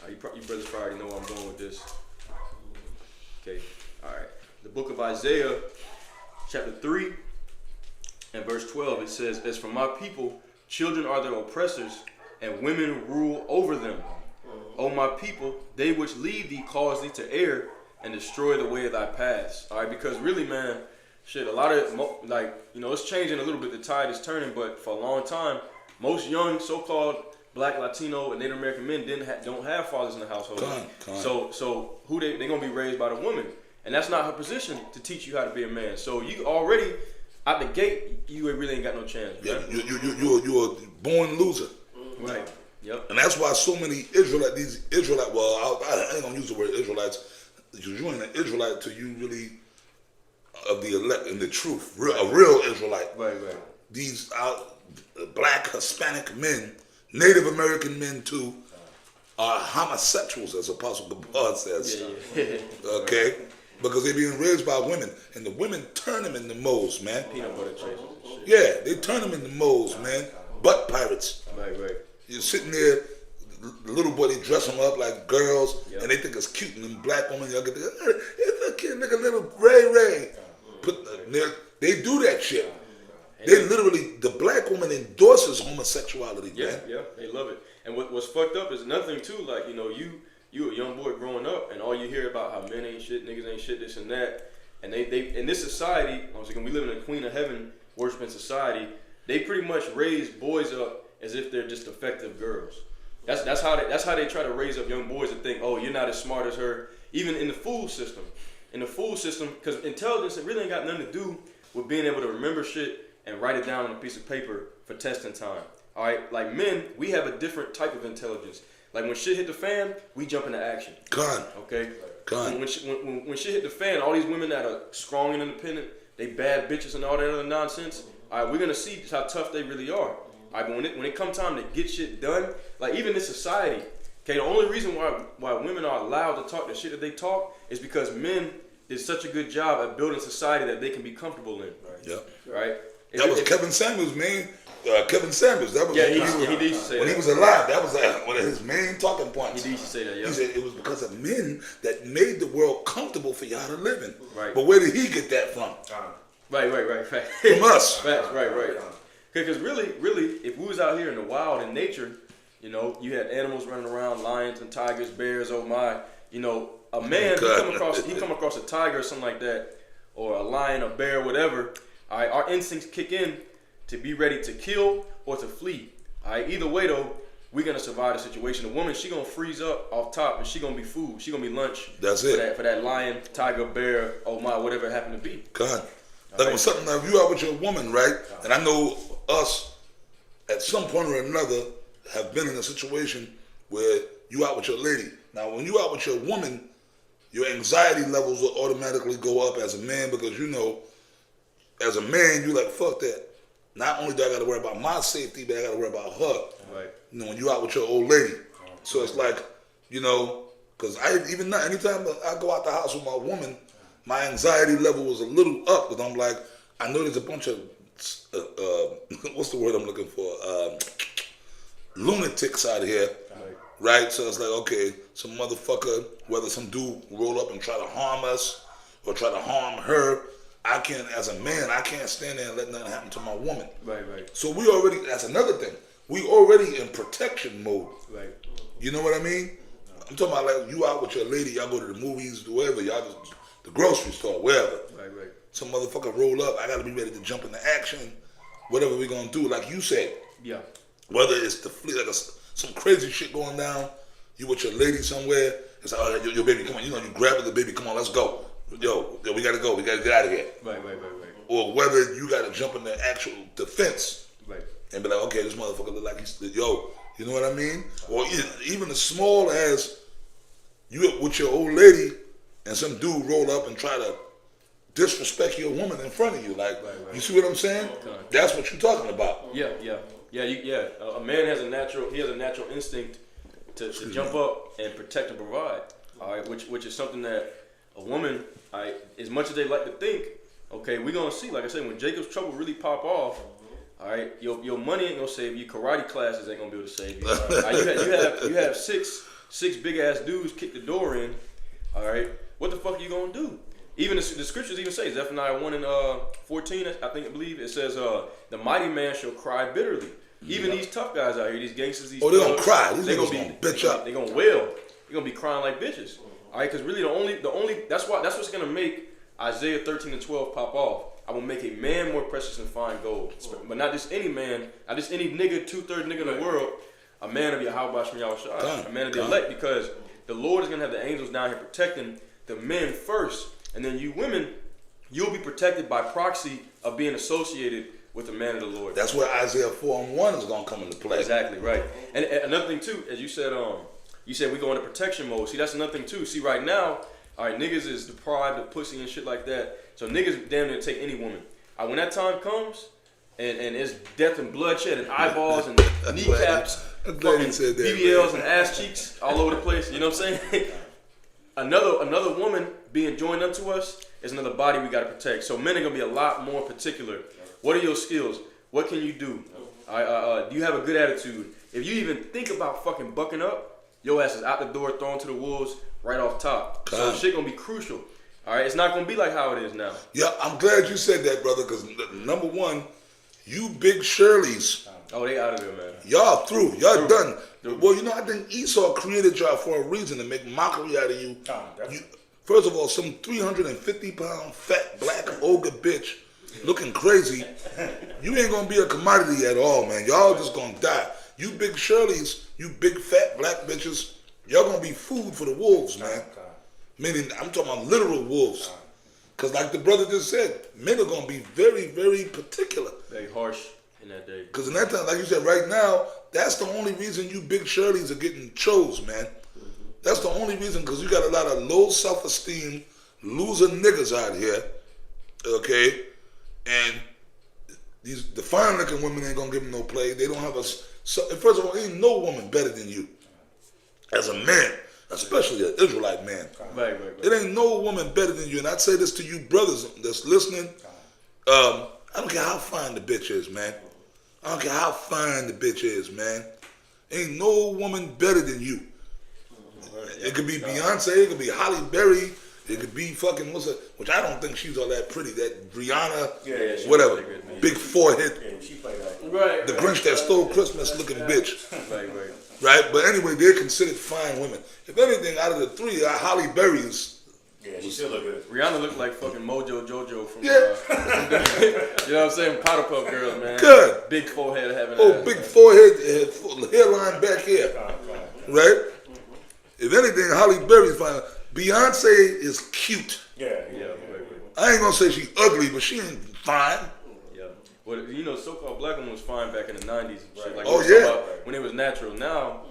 You brothers probably already know where I'm going with this. Okay, all right. The book of Isaiah, chapter 3 and verse 12, it says, "As for my people, children are their oppressors, and women rule over them. O my people, they which lead thee cause thee to err, and destroy the way of thy paths." All right, because really, man, shit, a lot of, it's changing a little bit. The tide is turning, but for a long time, most young so-called Black, Latino, and Native American men don't have fathers in the household. So who they gonna be raised by the woman, and that's not her position to teach you how to be a man. So you already out the gate, you really ain't got no chance. Yeah, Man. you're a born loser. Right. Yep. And that's why so many well, I ain't gonna use the word Israelites, because you ain't an Israelite till you really of the elect and the truth, a real Israelite. Right. These black, Hispanic men, Native American men too, are homosexuals, as Apostle Gabar says. Yeah. Okay? Because they're being raised by women, and the women turn them into moles, man. Peanut butter chasers and shit. Yeah, they turn them into moles, man. Butt pirates. Right. You're sitting there, the little boy, they dress them up like girls, Yep. and they think it's cute, and them black women, y'all get look at little Ray. They do that shit. They literally, the black woman endorses homosexuality, man. Yeah, they love it. And what's fucked up is another thing too, like, you a young boy growing up, and all you hear about how men ain't shit, niggas ain't shit, this and that. And they in this society, I was like, we live in a Queen of Heaven worshiping society, they pretty much raise boys up as if they're just effective girls. That's how they try to raise up young boys to think, oh, you're not as smart as her. Even in the food system. Because intelligence, it really ain't got nothing to do with being able to remember shit and write it down on a piece of paper for testing time. All right, like men, we have a different type of intelligence. Like when shit hit the fan, we jump into action. Con. Okay. Con. When shit hit the fan, all these women that are strong and independent, they bad bitches and all that other nonsense. All right, we're gonna see how tough they really are. All right, but when it comes time to get shit done, like even in society, okay, the only reason why women are allowed to talk the shit that they talk is because men did such a good job at building society that they can be comfortable in. Yep. Right. That was Kevin Samuels' main. Kevin Samuels. That was he did say when that. he was alive. That was one of his main talking points. He did say that. Yeah. He said it was because of men that made the world comfortable for y'all to live in. Right. But where did he get that from? Right. From us. Facts. Right. Because really, if we was out here in the wild in nature, you had animals running around, lions and tigers, bears. Oh my, a man he come across a tiger or something like that, or a lion, a bear, whatever. All right, our instincts kick in to be ready to kill or to flee. All right, either way though, we're gonna survive the situation. The woman, she gonna freeze up off top, and she gonna be food. She gonna be lunch. That's it. For that lion, tiger, bear. Oh my, whatever it happened to be. God. Like when something, if you out with your woman, right? And I know us, at some point or another, have been in a situation where you out with your lady. Now, when you out with your woman, your anxiety levels will automatically go up as a man because as a man, you like, fuck that. Not only do I got to worry about my safety, but I got to worry about her. Right. When you out with your old lady. So it's like, because anytime I go out the house with my woman, my anxiety level was a little up because I'm like, I know there's a bunch of, what's the word I'm looking for? Lunatics out here. Right? So it's like, okay, some motherfucker, whether some dude roll up and try to harm us or try to harm her, as a man, I can't stand there and let nothing happen to my woman. Right. So that's another thing. We already in protection mode. Right. You know what I mean? I'm talking about like you out with your lady, y'all go to the movies, wherever, y'all just, the grocery store, wherever. Right. Some motherfucker roll up, I gotta be ready to jump into action, whatever we gonna do, like you said. Yeah. Whether it's the fleet, like some crazy shit going down, you with your lady somewhere, it's like, oh, your baby, come on, you grab the baby, come on, let's go. Yo, we gotta go, we gotta get out of here. Right. Or whether you gotta jump in the actual defense. Right. And be like, okay, this motherfucker look like he's, you know what I mean? Or even as small as you with your old lady and some dude roll up and try to disrespect your woman in front of you. Like, you see what I'm saying? That's what you're talking about. Yeah. A man has a natural instinct to jump up and protect and provide. All right, which is something that a woman, as much as they like to think, okay, we're gonna see. Like I said, when Jacob's trouble really pop off, all right, your money ain't gonna save you. Karate classes ain't gonna be able to save you. You have six big ass dudes kick the door in. All right, what the fuck are you gonna do? Even the scriptures even say, Zephaniah 1:14, I believe it says, the mighty man shall cry bitterly. Even these tough guys out here, these gangsters, these they're gonna cry. These niggas gonna bitch up. They're gonna wail. They're gonna be crying like bitches. All right, because really the only that's what's gonna make Isaiah 13:12 pop off. I will make a man more precious than fine gold, but not just any man, not just any nigga, 2/3 nigga in the world. A man of Yahweh Shem Yahushua, a man of the elect, because the Lord is gonna have the angels down here protecting the men first, and then you women, you'll be protected by proxy of being associated with the man of the Lord. That's where Isaiah 4:1 is gonna come into play. Exactly right. And another thing too, as you said we go into protection mode. See, that's another thing too. See, right now, all right, niggas is deprived of pussy and shit like that. So niggas damn near take any woman. When that time comes, and it's death and bloodshed and eyeballs and kneecaps, I'm glad fucking you said that, BBLs man. and ass cheeks all over the place. You know what I'm saying? Another woman being joined unto us is another body we gotta protect. So men are gonna be a lot more particular. What are your skills? What can you do? Do you have a good attitude? If you even think about fucking bucking up, your ass is out the door, thrown to the wolves right off top. So shit gonna be crucial. All right, it's not gonna be like how it is now. Yeah, I'm glad you said that, brother, because number one, you big Shirleys, Oh, they out of there, man. y'all through. Y'all done. Through. Well, you know, I think Esau created y'all for a reason, to make mockery out of you. Definitely. First of all, some 350-pound fat black ogre bitch looking crazy. You ain't gonna be a commodity at all, man. Y'all just gonna die. You big Shirleys, you big fat black bitches, y'all gonna be food for the wolves, man. Meaning, I'm talking about literal wolves. Because like the brother just said, men are going to be very, very particular. Very harsh in that day. Because in that time, like you said, right now, that's the only reason you big Shirleys are getting chose, man. That's the only reason, because you got a lot of low self-esteem, loser niggas out here, okay? And the fine-looking women ain't going to give them no play. They don't have a... So, first of all, ain't no woman better than you as a man. Especially an Israelite man. Right. It ain't no woman better than you. And I'd say this to you brothers that's listening. I don't care how fine the bitch is, man. I don't care how fine the bitch is, man. Ain't no woman better than you. It could be Beyonce, it could be Halle Berry, it could be fucking, which I don't think she's all that pretty. That Rihanna, she whatever. pretty good, man. Big forehead. Yeah, she played that. Right. The Grinch that stole Christmas looking bitch. Right. Right? But anyway, they're considered fine women. If anything, out of the three, Halle Berry is... Yeah, she still look good. Rihanna looked like fucking Mojo Jojo from, Yeah. you know what I'm saying? Powder Puff Girls, man. Good. Big forehead having ass. Big forehead, hairline back here. Right? If anything, Halle Berry's fine. Beyonce is cute. Yeah. I ain't gonna say she's ugly, but she ain't fine. Yeah. Well, you know, so-called black woman was fine back in the 90s and shit. Like, Oh, we were talking yeah. about when it was natural. Now,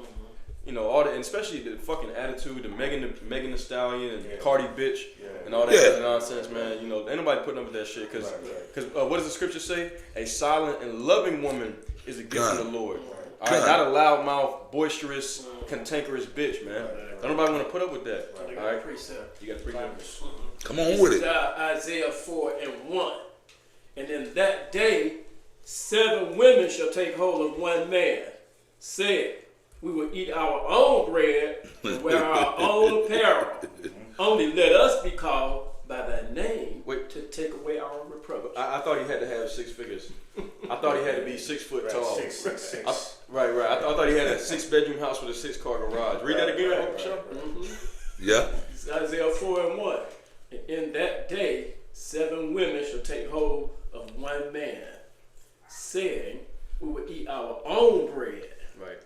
you know, all the, and especially the fucking attitude, the Megan Thee Stallion and Cardi bitch and all that Yeah. other nonsense, man. You know, ain't nobody putting up with that shit. Because what does the scripture say? A silent and loving woman is a gift from the Lord. All right, not a loudmouth, boisterous, cantankerous bitch, man. Don't nobody want to put up with that. All right, Precept. you got the precept. Come on with it. Isaiah 4:1. And in that day, 7 women shall take hold of one man, saying, we will eat our own bread and wear our own apparel. Only let us be called by thy name to take away our reproach. I thought he had to have 6 figures. I thought he had to be 6 foot tall. Six. Right. I thought he had a 6-bedroom house with a 6-car garage. Read that again, Uncle Sean. Yeah. It's Isaiah 4:1. And in that day, 7 women shall take hold of one man, saying, we will eat our own bread Right.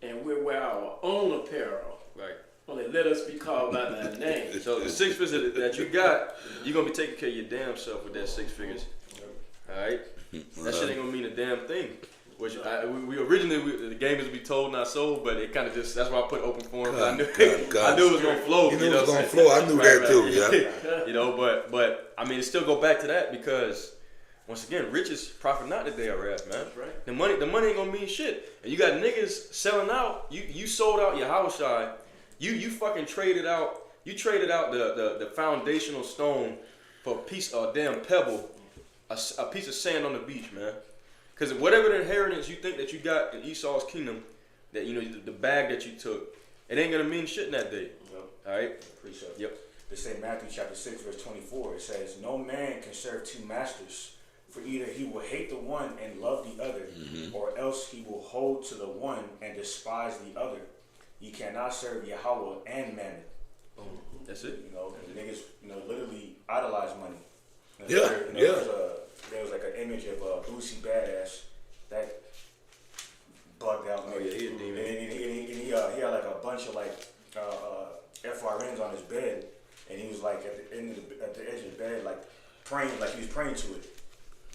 and we'll wear our own apparel. Right. Only let us be called by thy name. So the 6 figures that you got, you're gonna be taking care of your damn self with that 6 figures. All right. That shit ain't gonna mean a damn thing. Which we originally the game is to be told not sold, but it kind of just that's why I put open forum. I knew God. I knew it was gonna flow. You knew it was know what gonna I'm flow. saying? I knew that too, yeah. You know, but I mean, it still go back to that because once again, riches profit not the day of wrath, man. Right. The money ain't gonna mean shit. And you got niggas selling out. You sold out your house shy. You fucking traded out. You traded out the foundational stone for a piece of damn pebble, a piece of sand on the beach, man. Because whatever the inheritance you think that you got in Esau's kingdom, that you know the bag that you took, it ain't gonna mean shit in that day. Yep. All right. Precept. Yep. The same Matthew chapter 6 verse 24. It says, no man can serve 2 masters, for either he will hate the one and love the other, or else he will hold to the one and despise the other. You cannot serve Yahweh and Mammon. That's it. You know, the niggas, literally idolize money. Yeah, There was like an image of Boosie Badass that bugged out. Oh, yeah, he a demon. And he had like a bunch of like FRNs on his bed, and he was like at the edge of the bed, like praying, like he was praying to it.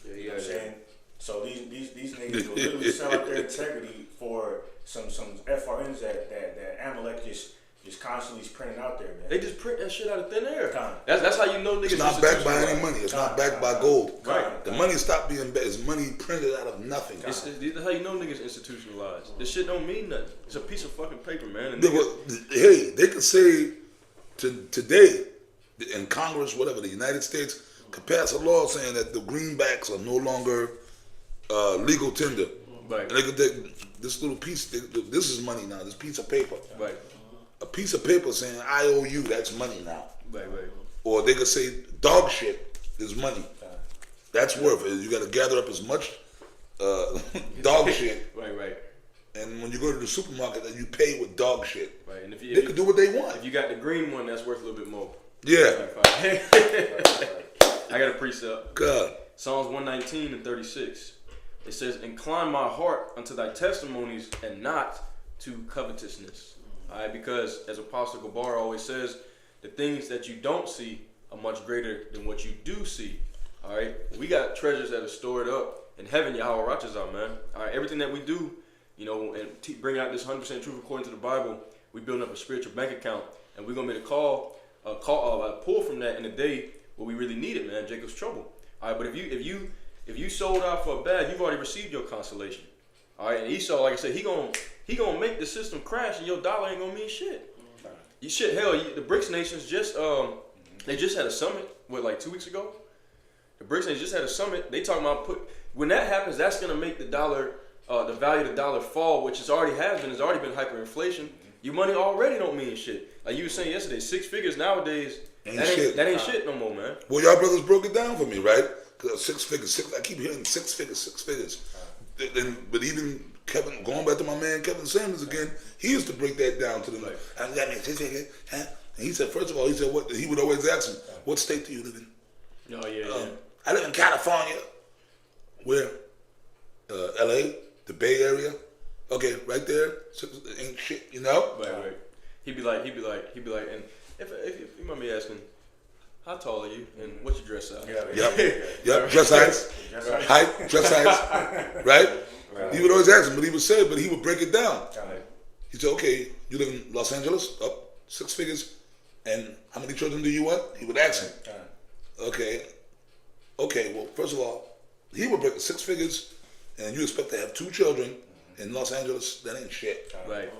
Yeah, You know what I'm saying? So these niggas will literally sell out their integrity for some FRNs that Amalek just constantly is printing out there, man. They just print that shit out of thin air. Con. That's how you know niggas. It's not backed by any money. It's not backed by gold. Right. The money stopped being backed. It's money printed out of nothing. That's how you know niggas institutionalized. This shit don't mean nothing. It's a piece of fucking paper, man. And Hey, they could say today in Congress, whatever, the United States could pass a law saying that the greenbacks are no longer legal tender. Right. And they could take this little piece. This is money now. This piece of paper. Right. A piece of paper saying I owe you. That's money now. Right. Or they could say dog shit is money. That's worth it. You got to gather up as much dog shit. Right. And when you go to the supermarket, then you pay with dog shit. Right. And if They could do what they want. If you got the green one, that's worth a little bit more. Yeah. I got a precept. God. Psalms 119 and 36. It says, "Incline my heart unto thy testimonies and not to covetousness." All right, because as Apostle Gabar always says, the things that you don't see are much greater than what you do see. All right, we got treasures that are stored up in heaven. Yahweh Rachas out, man. All right, everything that we do, you know, and bring out this 100% truth according to the Bible, we building up a spiritual bank account, and we're gonna make a pull from that in the day where we really need it, man. Jacob's trouble. All right, but if you sold out for a bag, you've already received your consolation. All right, and Esau, like I said, he gonna make the system crash, and your dollar ain't gonna mean shit. You shit, hell, the BRICS nations just they just had a summit like 2 weeks ago. The BRICS nations just had a summit. They talking about when that happens, that's gonna make the dollar, the value of the dollar fall, which it's already been hyperinflation. Your money already don't mean shit. Like you were saying yesterday, 6 figures nowadays. That ain't shit no more, man. Well, y'all brothers broke it down for me, right? 6 figures. I keep hearing 6 figures. But even Kevin, going back to my man Kevin Samuels again, he used to break that down to them. Like, that means 6 figures, huh? And he said, first of all, what he would always ask him, what state do you live in? Oh yeah. I live in California. Where? LA, the Bay Area. Okay, right there. Ain't shit, you know. Right. He'd be like, and if you mind me asking, how tall are you and what's your dress size? Yep. Dress size, height, dress size, right? He would always ask him, but he would say it, but he would break it down. He said, okay, you live in Los Angeles, up 6 figures, and how many children do you want? He would ask him. Okay, well, first of all, he would break 6 figures, and you expect to have 2 children in Los Angeles, that ain't shit. Right.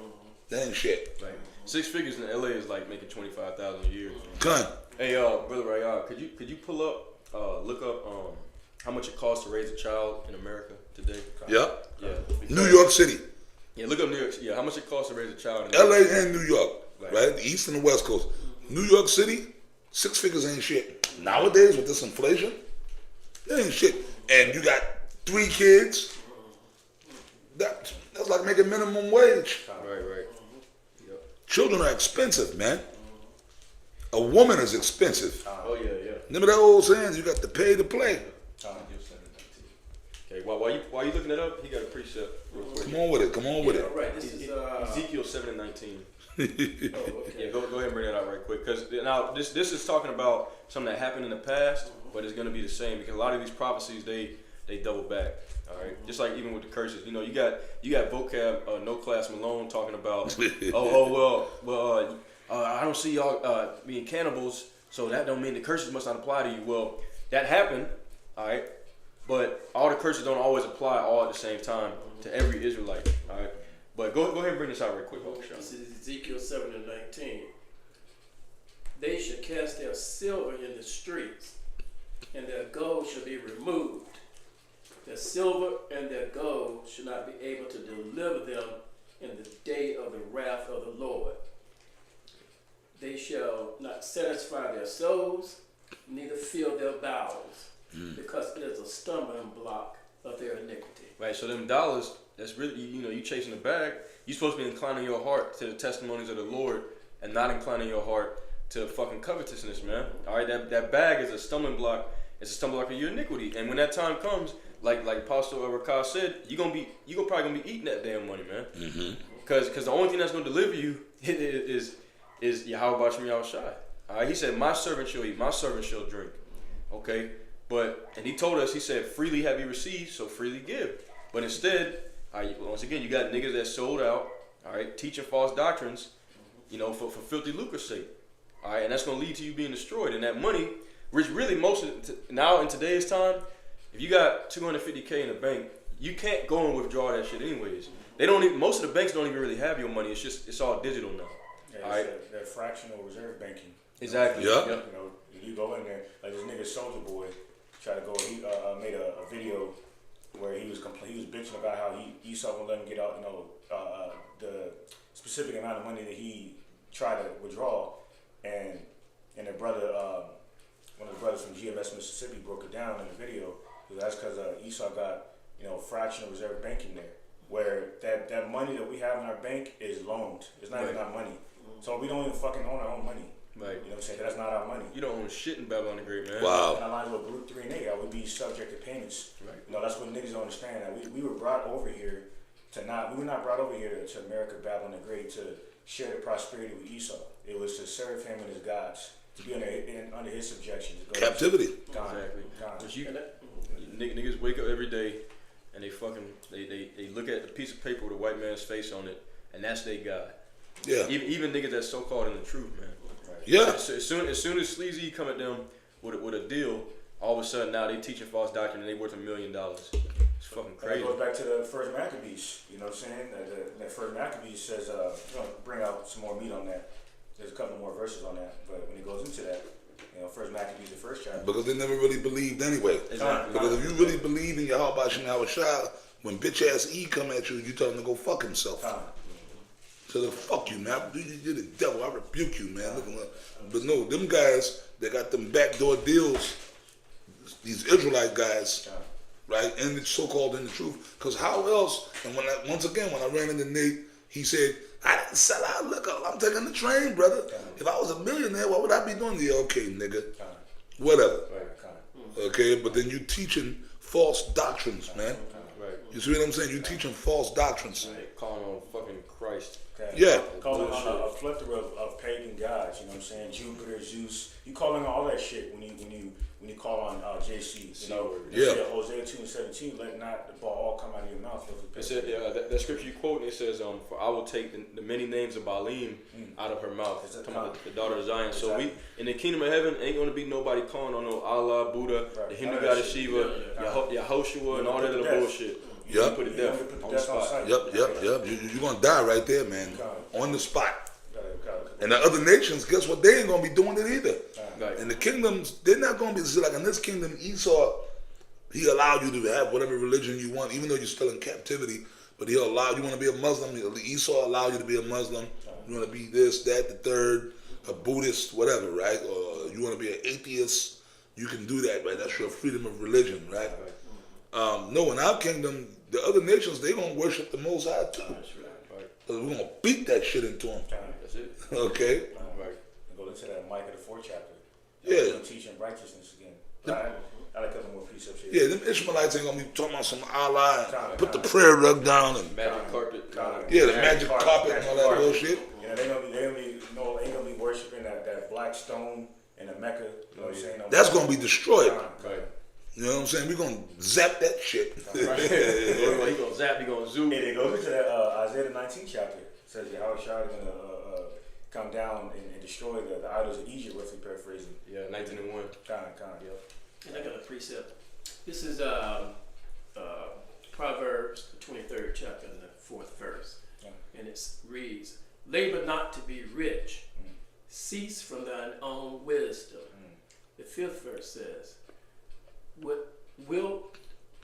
That ain't shit. Right. 6 figures in LA is like making $25,000 a year. Come on. Hey, brother Rayad, could you pull up, look up how much it costs to raise a child in America today? Yep. Yeah. New York City. Yeah, look up New York. Yeah, how much it costs to raise a child in LA America? and New York, right? The East and the West Coast. New York City, 6 figures ain't shit. Nowadays with this inflation, that ain't shit. And you got 3 kids. That's like making minimum wage. Right. Yep. Children are expensive, man. A woman is expensive. Oh yeah. Remember that old saying? You got to pay to play. Okay, while you looking it up, he got a precept real quick. Come on with it. All right, this is Ezekiel 7 and 19. okay. Yeah, go ahead and bring that out right quick, because now this is talking about something that happened in the past, but it's going to be the same, because a lot of these prophecies they double back. All right, just like even with the curses, you know, you got vocab No Class Malone talking about I don't see y'all being cannibals, so that don't mean the curses must not apply to you. Well, that happened, all right, but all the curses don't always apply all at the same time to every Israelite. All right, but go ahead and bring this out right quick, This is Ezekiel 7 and 19. They shall cast their silver in the streets, and their gold shall be removed. Their silver and their gold shall not be able to deliver them in the day of the wrath of the Lord. They shall not satisfy their souls, neither fill their bowels, because it is a stumbling block of their iniquity. Right, so them dollars, that's really, you chasing the bag. You're supposed to be inclining your heart to the testimonies of the Lord and not inclining your heart to fucking covetousness, man. All right, that bag is a stumbling block. It's a stumbling block of your iniquity. And when that time comes, like Apostle Rakas said, you're probably gonna be eating that damn money, man. Because the only thing that's gonna deliver you is Yahweh Bashim Yahushai. All right, he said, "My servant shall eat, my servant shall drink." Okay, And he told us, he said, freely have you received, so freely give. But instead, once again, you got niggas that sold out, all right, teaching false doctrines, you know, for filthy lucre's sake. All right, and that's going to lead to you being destroyed. And that money, which really now in today's time, if you got $250K in the bank, you can't go and withdraw that shit anyways. Most of the banks don't even really have your money. It's all digital now. Yeah, all right. That fractional reserve banking. Exactly. Yeah. You know, you go in there like this nigga Soldier Boy tried to go. He made a video where he was bitching about how Esau wouldn't let him get out. You know, the specific amount of money that he tried to withdraw, and the brother, one of the brothers from GMS Mississippi, broke it down in the video. That's because Esau got, you know, fractional reserve banking there, where that money that we have in our bank is loaned. It's not even our money. So we don't even fucking own our own money. Right. You know what I'm saying? That's not our money. You don't own shit in Babylon the Great, man. Wow. And I lied with Group 3 and 8, I would be subject to payments. Right. You know, that's what niggas don't understand. That we were brought over here we were not brought over here to America, Babylon the Great, to share the prosperity with Esau. It was to serve him and his gods, to be under his subjection. To go Captivity. God. Exactly. God. But niggas wake up every day and they fucking they look at the piece of paper with a white man's face on it, and that's their God. Yeah. Even niggas that's so called in the truth, man. Right. Yeah. So as soon as Sleazy come at them with a deal, all of a sudden now they teaching false doctrine and they worth $1 million. It's fucking crazy. That goes back to the first Maccabees. You know what I'm saying? That first Maccabees says, I'm going to bring out some more meat on that. There's a couple more verses on that. But when it goes into that, you know, first Maccabees, the first chapter. Because they never really believed anyway. Exactly. Because if you really believe in Yahweh Shem Shah, when bitch ass E come at you, you tell him to go fuck himself. So the fuck you, man. You're the devil. I rebuke you, man. But no, them guys, they got them backdoor deals. These Israelite guys, right? And it's so-called in the truth. Because how else? And when I ran into Nate, he said, I didn't sell out liquor. I'm taking the train, brother. If I was a millionaire, what would I be doing? Yeah, okay, nigga. Whatever. Okay, but then you teaching false doctrines, man. You see what I'm saying? You teaching false doctrines. Calling on fucking Christ. Yeah. Calling on a plethora of pagan gods, you know what I'm saying? Jupiter, Zeus. You calling on all that shit when you call on JC. You know, Yeah. Hosea 2:17, let not the ball all come out of your mouth. It said, that scripture you quote, it says, for I will take the many names of Baalim out of her mouth. It's talking about the daughter of Zion. So we, in the kingdom of heaven, ain't going to be nobody calling on no Allah, Buddha, the Hindu god of Shiva, Yahoshua, and all that other bullshit. Yep. Put it death on the spot. Yep. You're going to die right there, man. On the spot. And the other nations, guess what? They ain't going to be doing it either. Right. And the kingdoms, they're not going to be, see, like in this kingdom, Esau, he allowed you to have whatever religion you want, even though you're still in captivity. But he'll allow you want to be a Muslim. Esau allow you to be a Muslim. You want to be this, that, the third, a Buddhist, whatever, right? Or you want to be an atheist. You can do that, right? That's your freedom of religion, right? No, in our kingdom, the other nations, they're going to worship the Most High too. We're going to beat that shit into them. That's it. Okay? Right. Go into that Micah the 4th chapter. Yeah. Teaching righteousness again. I had a couple more precepts here. Yeah, them Ishmaelites ain't going to be talking about some Allah and put the prayer rug down and Magic carpet. yeah, the magic carpet and all that bullshit. You know, they ain't gonna be worshiping that black stone in the Mecca. You know what I'm saying? That's going to be destroyed. Right. You know what I'm saying? We're going to zap that shit. He gonna zap, he gonna zoom. And it goes into that Isaiah the 19th chapter. It says Yahweh Shah is gonna come down and destroy the idols of Egypt, roughly paraphrasing. Yeah, 19 and 1. Yep. And I got a precept. This is Proverbs, the 23rd chapter, and the 4th verse. Yeah. And it reads, labor not to be rich. Cease from thine own wisdom. The 5th verse says, wilt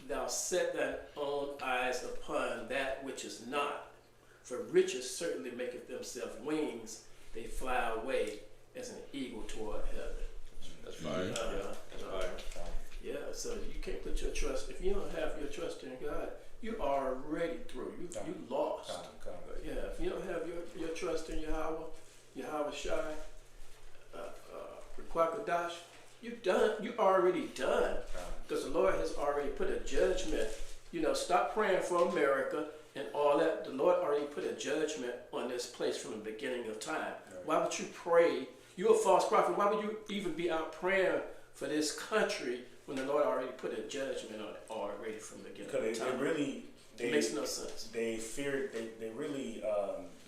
thou set thine own eyes upon that which is not? For riches certainly maketh themselves wings. They fly away as an eagle toward heaven. That's fire. That's fire. Yeah, so you can't put your trust, if you don't have your trust in God, you are already through. You lost. Yeah, if you don't have your trust in Yahweh Shai, Kwakadash, you're done. You're already done. Because the Lord has already put a judgment. You know, stop praying for America and all that. The Lord already put a judgment on this place from the beginning of time. Why would you pray? You're a false prophet. Why would you even be out praying for this country when the Lord already put a judgment on it already from the beginning. Because It makes no sense. They fear. They really.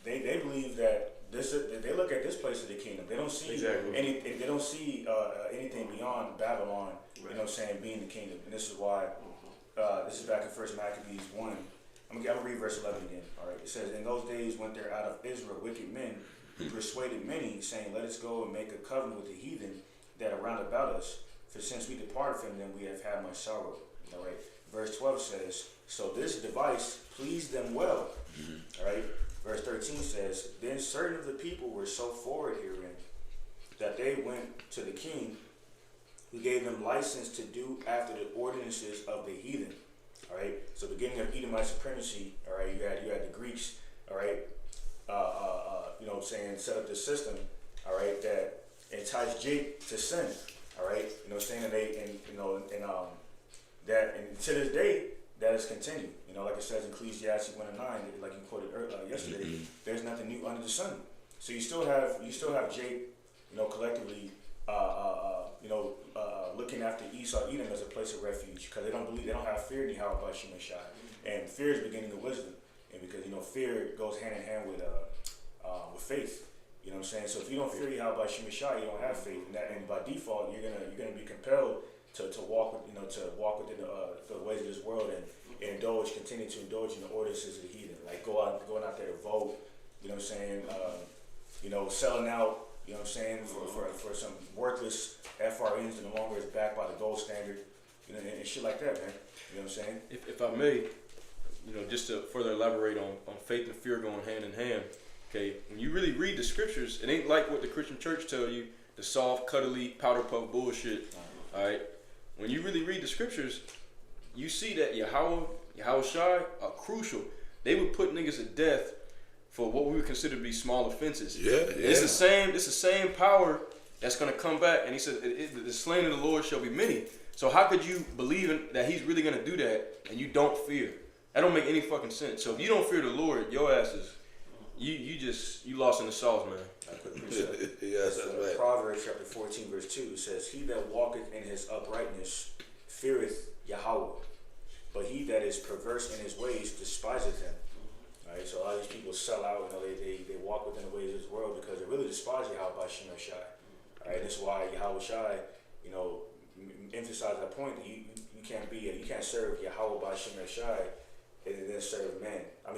They believe that they look at this place as the kingdom. They don't see Exactly. They don't see anything beyond Babylon. You know what I'm saying? Being the kingdom, and this is why. This is back in 1 Maccabees 1. I'm gonna read verse 11 again. All right. It says, "In those days went there out of Israel wicked men who persuaded many, saying, Let us go and make a covenant with the heathen that are round about us. For since we departed from them, we have had much sorrow." All right. Verse 12 says, "So this device pleased them well." All right. Verse 13 says, "Then certain of the people were so forward herein that they went to the king, who gave them license to do after the ordinances of the heathen." All right. So beginning of Edomite supremacy. All right. You had the Greeks. All right. You know what I'm saying, set up this system. All right. That enticed Jake to sin. All right. You know what I'm saying, and to this day that has continued. You know, like it says in Ecclesiastes 1:9, like you quoted yesterday. There's nothing new under the sun. So you still have Jake. You know, collectively. Looking after Esau, Edom as a place of refuge, because they don't have fear in Yahweh Bashim and Shai, and fear is the beginning of wisdom, and because fear goes hand in hand with faith. You know what I'm saying? So if you don't fear Yahweh Bashim and Shai, you don't have faith, and by default you're gonna be compelled to walk within the ways of this world and continue to indulge in the ordinances of the heathen, like going out there to vote. You know what I'm saying? Selling out. You know what I'm saying, for some worthless FRNs that no longer is backed by the gold standard, and shit like that, man. You know what I'm saying? If I may, just to further elaborate on faith and fear going hand in hand. Okay, when you really read the scriptures, it ain't like what the Christian church tell you, the soft, cuddly, powder puff bullshit. All right, when you really read the scriptures, you see that Yahweh Shai are crucial. They would put niggas to death for what we would consider to be small offenses. Yeah. It's the same power that's gonna come back. And he said, "The slain of the Lord shall be many." So how could you believe that He's really gonna do that and you don't fear? That don't make any fucking sense. So if you don't fear the Lord, your ass is you lost in the sauce, man. I put precept. Yes, that's right. Proverbs chapter 14 verse 2 it says, "He that walketh in his uprightness feareth Yahweh, but he that is perverse in his ways despiseth him." Right, so a lot of these people sell out. They walk within the ways of this world because they really despise Yahweh Bashim and Shai. Right, that's why Yahweh Shai, emphasize that point that you can't serve Yahweh Bashim and Shai and then serve mammon. As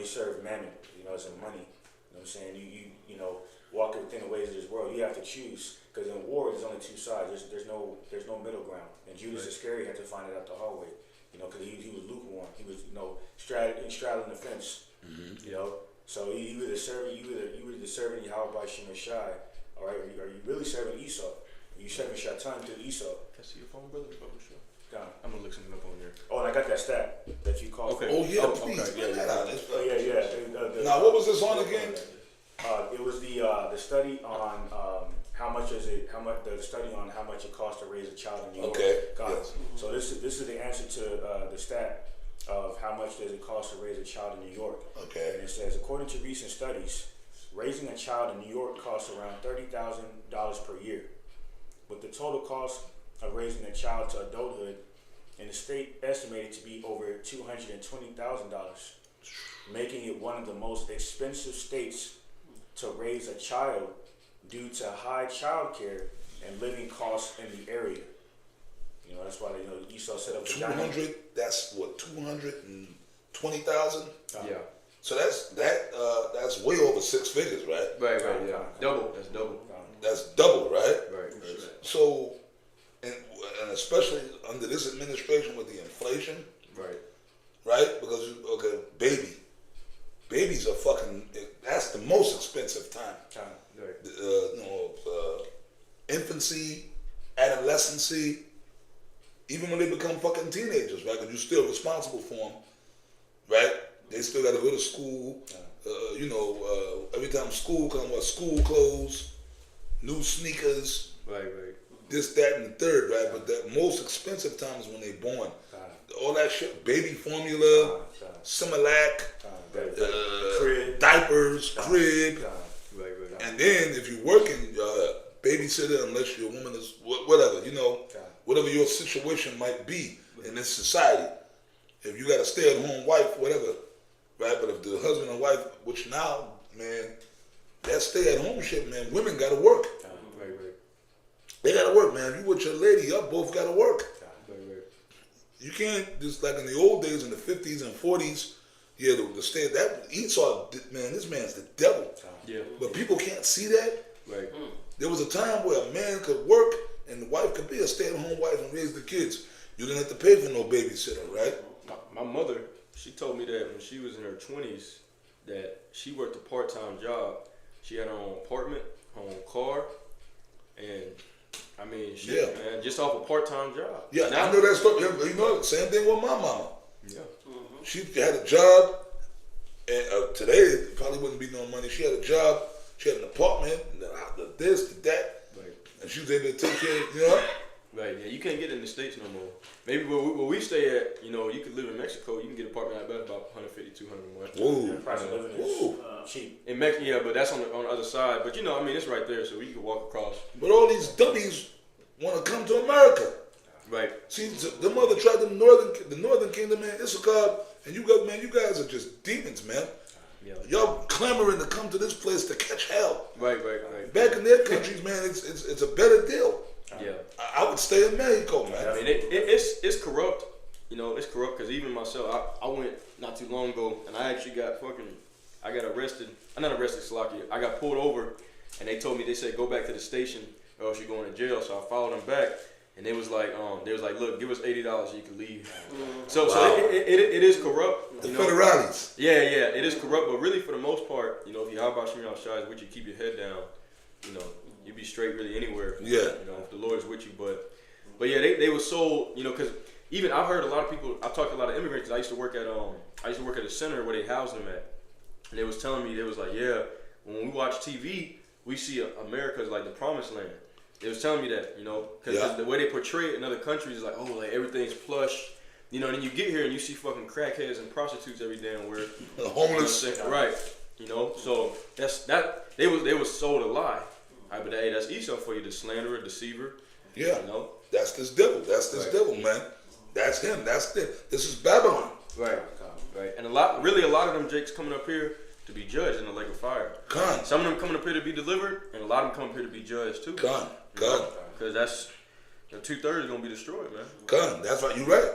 in money. You know what I'm saying? You walk within the ways of this world. You have to choose, because in war there's only two sides. There's no middle ground. And Judas Iscariot had to find it out the hard way. Because he was lukewarm. He was straddling the fence. So you either serving Yahweh Bashim and Shai, all right? Are you really serving Esau? Are you serving Shaitan through Esau? Can I see your phone, brother? God. I'm gonna look something up on there. Oh, and I got that stat that you called. Okay. Oh yeah, Oh, please. okay. Bring that out. Oh yeah. Now, what was this on again? It was the study on how much it costs to raise a child in New York. Okay. God. Yes. So this is the answer to the stat of how much does it cost to raise a child in New York. Okay. And it says, according to recent studies, raising a child in New York costs around $30,000 per year, with the total cost of raising a child to adulthood in the state estimated to be over $220,000, making it one of the most expensive states to raise a child due to high child care and living costs in the area. That's why Esau set up the 200. That's what, 220,000. Yeah. So that's way over 6 figures, right? Right. Yeah. Double. That's double. That's double, right? Right. So, and especially under this administration with the inflation, right? Because babies are that's the most expensive time. Infancy, adolescency, even when they become fucking teenagers, right? Because you're still responsible for them, right? They still got to go to school. Every time school comes, school clothes, new sneakers, Right. this, that, and the third, right? But the most expensive time is when they born. All that shit, baby formula, Similac, diapers, crib, Right. and then if you're working, babysitter, unless your woman is whatever, whatever your situation might be in this society. If you got a stay-at-home wife, whatever, right? But if the husband and wife, which now, man, that stay-at-home shit, man, women got to work. Right. They got to work, man. If you with your lady, y'all both got to work. Right. You can't just like in the old days, in the 50s and 40s. Yeah, the stay that Esau, man, this man's the devil. Yeah. But people can't see that. Right. There was a time where a man could work and the wife could be a stay-at-home wife and raise the kids. You didn't have to pay for no babysitter, right? My mother, she told me that when she was in her 20s, that she worked a part-time job. She had her own apartment, her own car, and I mean, shit, Yeah. man, just off a part-time job. Yeah, Now- I know that story. You know, same thing with my mama. Yeah. She had a job, and today it probably wouldn't be no money. She had a job, she had an apartment, the this, the that, Right. and she was able to take care of, you know? Right. Yeah. You can't get it in the States no more. Maybe where we stay at, you know, you could live in Mexico. You can get an apartment like that about 150, 200 a month. Whoa. The price of living Whoa. is cheap. In Mexico, yeah, but that's on the other side. But you know, I mean, it's right there, so you can walk across. But all these dummies want to come to America. Right. See, the mother tried the northern kingdom, man, Issachar, and you guys are just demons, man. Yeah. Y'all clamoring to come to this place to catch hell. Right. Back in their countries, man, it's a better deal. Yeah. I would stay in Mexico, man. I mean, it's corrupt. You know, it's corrupt because even myself, I went not too long ago and I actually got arrested. I'm not arrested, Slocky. I got pulled over and they told me, they said, go back to the station or else you're going to jail. So I followed them back and they was like, look, give us $80 so you can leave. So it is corrupt. The You know? federales. Yeah, it is corrupt, but really for the most part, you know, if you Yahweh Shem Shai is with you, keep your head down, you know, you be straight really anywhere. Yeah. You know, if the Lord is with you, but yeah, they were so, you know, because even I've heard a lot of people. I've talked to a lot of immigrants. I used to work at a center where they housed them at, and they was telling me, they was like, yeah, when we watch TV, we see America as like the promised land. They was telling me that, you know, because Yeah. the way they portray it in other countries is like, oh, like everything's plush. You know, and then you get here and you see fucking crackheads and prostitutes every damn where. Homeless. You know what I'm saying? Right. You know, so that's that. They was sold a lie. Right, but hey, that's Esau for you, the slanderer, deceiver. Yeah. You know. That's this devil. That's this Right. devil, man. That's him. That's it. This is Babylon. Right. Right. And a lot of them Jakes coming up here to be judged in the lake of fire. Con. Some of them coming up here to be delivered, and a lot of them come up here to be judged too. Con. Because that's 2/3 is gonna be destroyed, man. Con. That's right. You're right.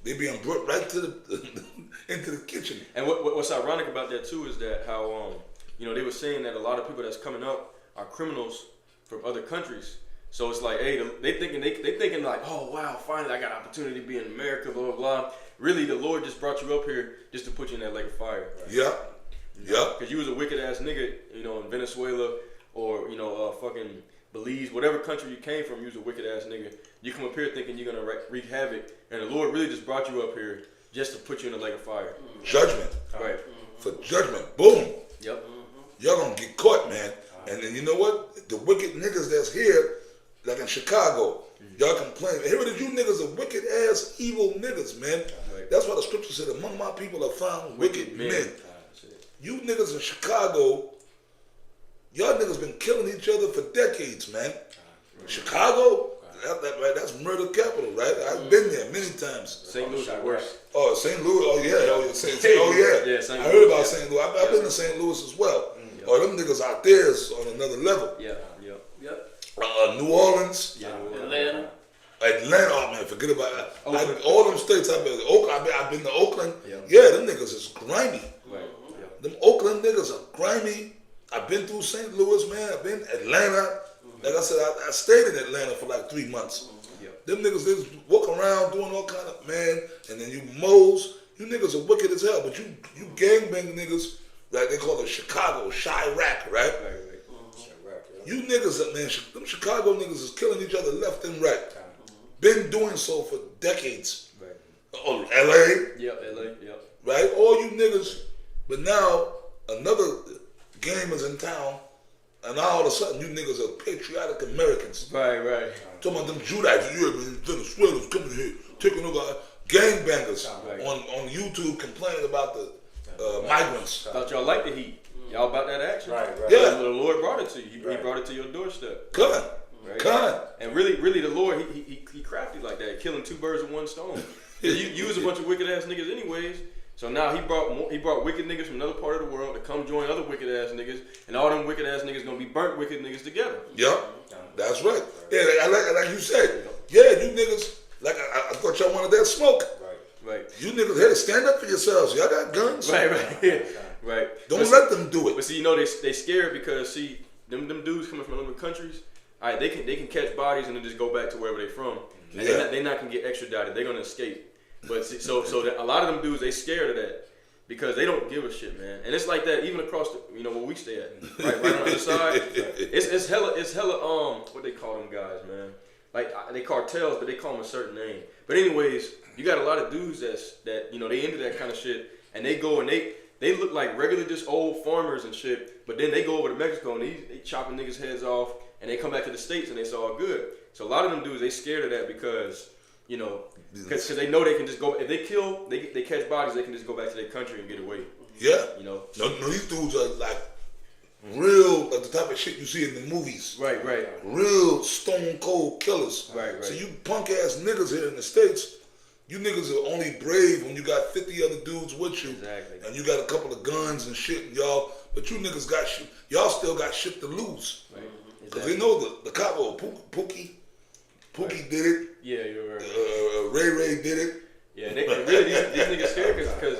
They being brought right to the into the kitchen. And what's ironic about that too is that how you know, they were saying that a lot of people that's coming up are criminals from other countries. So it's like, hey, they thinking like, oh wow, finally I got an opportunity to be in America, blah blah blah. Really, the Lord just brought you up here just to put you in that lake of fire. Right? Yeah. Yeah. Because you was a wicked ass nigga, you know, in Venezuela or you know, fucking Belize, whatever country you came from, you was a wicked ass nigga. You come up here thinking you're gonna wreak havoc, and the Lord really just brought you up here just to put you in the lake of fire. Judgment. Right. For judgment. Boom. Yep. Y'all gonna get caught, man. And then you know what? The wicked niggas that's here, like in Chicago, y'all complain. Here it is, you niggas are wicked ass, evil niggas, man. Right. That's why the scripture said, among my people are found wicked men. That's it. You niggas in Chicago, y'all niggas been killing each other for decades, man. Chicago, that's murder capital, right? I've been there many times. St. Louis is worse. Oh, St. Louis, oh yeah. Yeah, St. I heard Louis, about yeah. St. Louis. I've been to St. Louis as well. Oh, them niggas out there is on another level. Yeah. New Orleans, Yeah. Atlanta. Atlanta, oh man, forget about that. Oakland. All them states I've been. I've been to Oakland. Yeah. Yeah, them niggas is grimy. Right. Them Oakland niggas are grimy. I've been through St. Louis, man. I've been Atlanta. Like I said, I stayed in Atlanta for like 3 months. Yeah. Them niggas, they just walk around doing all kind of, man, and then you moles. You niggas are wicked as hell, but you gangbang niggas, like they call it Chicago, Chirac, right? Right. You niggas, man, them Chicago niggas is killing each other left and right. Been doing so for decades. Right. Oh, LA, Yep. LA. Yep. right? All you niggas, but now another game is in town, and now all of a sudden you niggas are patriotic Americans. Right. Talking about them Judites, yeah, man, Venezuelans coming here, taking over gangbangers Right. on YouTube complaining about the migrants. Thought y'all liked the heat. Y'all about that action. Right. Yeah. The Lord brought it to you. He brought it to your doorstep. Good. Right? God. And really, the Lord, he crafty like that, killing two birds with one stone. You was a bunch of wicked ass niggas anyways. So now he brought wicked niggas from another part of the world to come join other wicked ass niggas, and all them wicked ass niggas gonna be burnt wicked niggas together. Yup, that's right. Yeah, like you said. Yeah, you niggas. Like I thought y'all wanted that smoke. Right. You niggas had to stand up for yourselves. Y'all got guns. Right. Right. Don't let them do it. But see, they scared because see them dudes coming from other countries. All right, they can catch bodies and then just go back to wherever they from. And they're not gonna get extradited. They're gonna escape. But see, so that a lot of them dudes, they scared of that because they don't give a shit, man. And it's like that even across the, where we stay at, right on the other side. It's hella what they call them guys, man. Like they cartels, but they call them a certain name. But anyways, you got a lot of dudes that they into that kind of shit, and they go and they look like regular just old farmers and shit. But then they go over to Mexico and they chopping niggas' heads off, and they come back to the States and it's all good. So a lot of them dudes, they scared of that because because they know they can just go, if they kill, they catch bodies, they can just go back to their country and get away. Yeah. No, these dudes are like real, like the type of shit you see in the movies. Right. Real stone cold killers. Right. So you punk ass niggas here in the States, you niggas are only brave when you got 50 other dudes with you. Exactly. And you got a couple of guns and shit, and y'all, but you niggas got shit, y'all still got shit to lose. Right. Because they know the cop, Pookie did it. Yeah, you're right. Ray did it. Yeah, they really these niggas scared because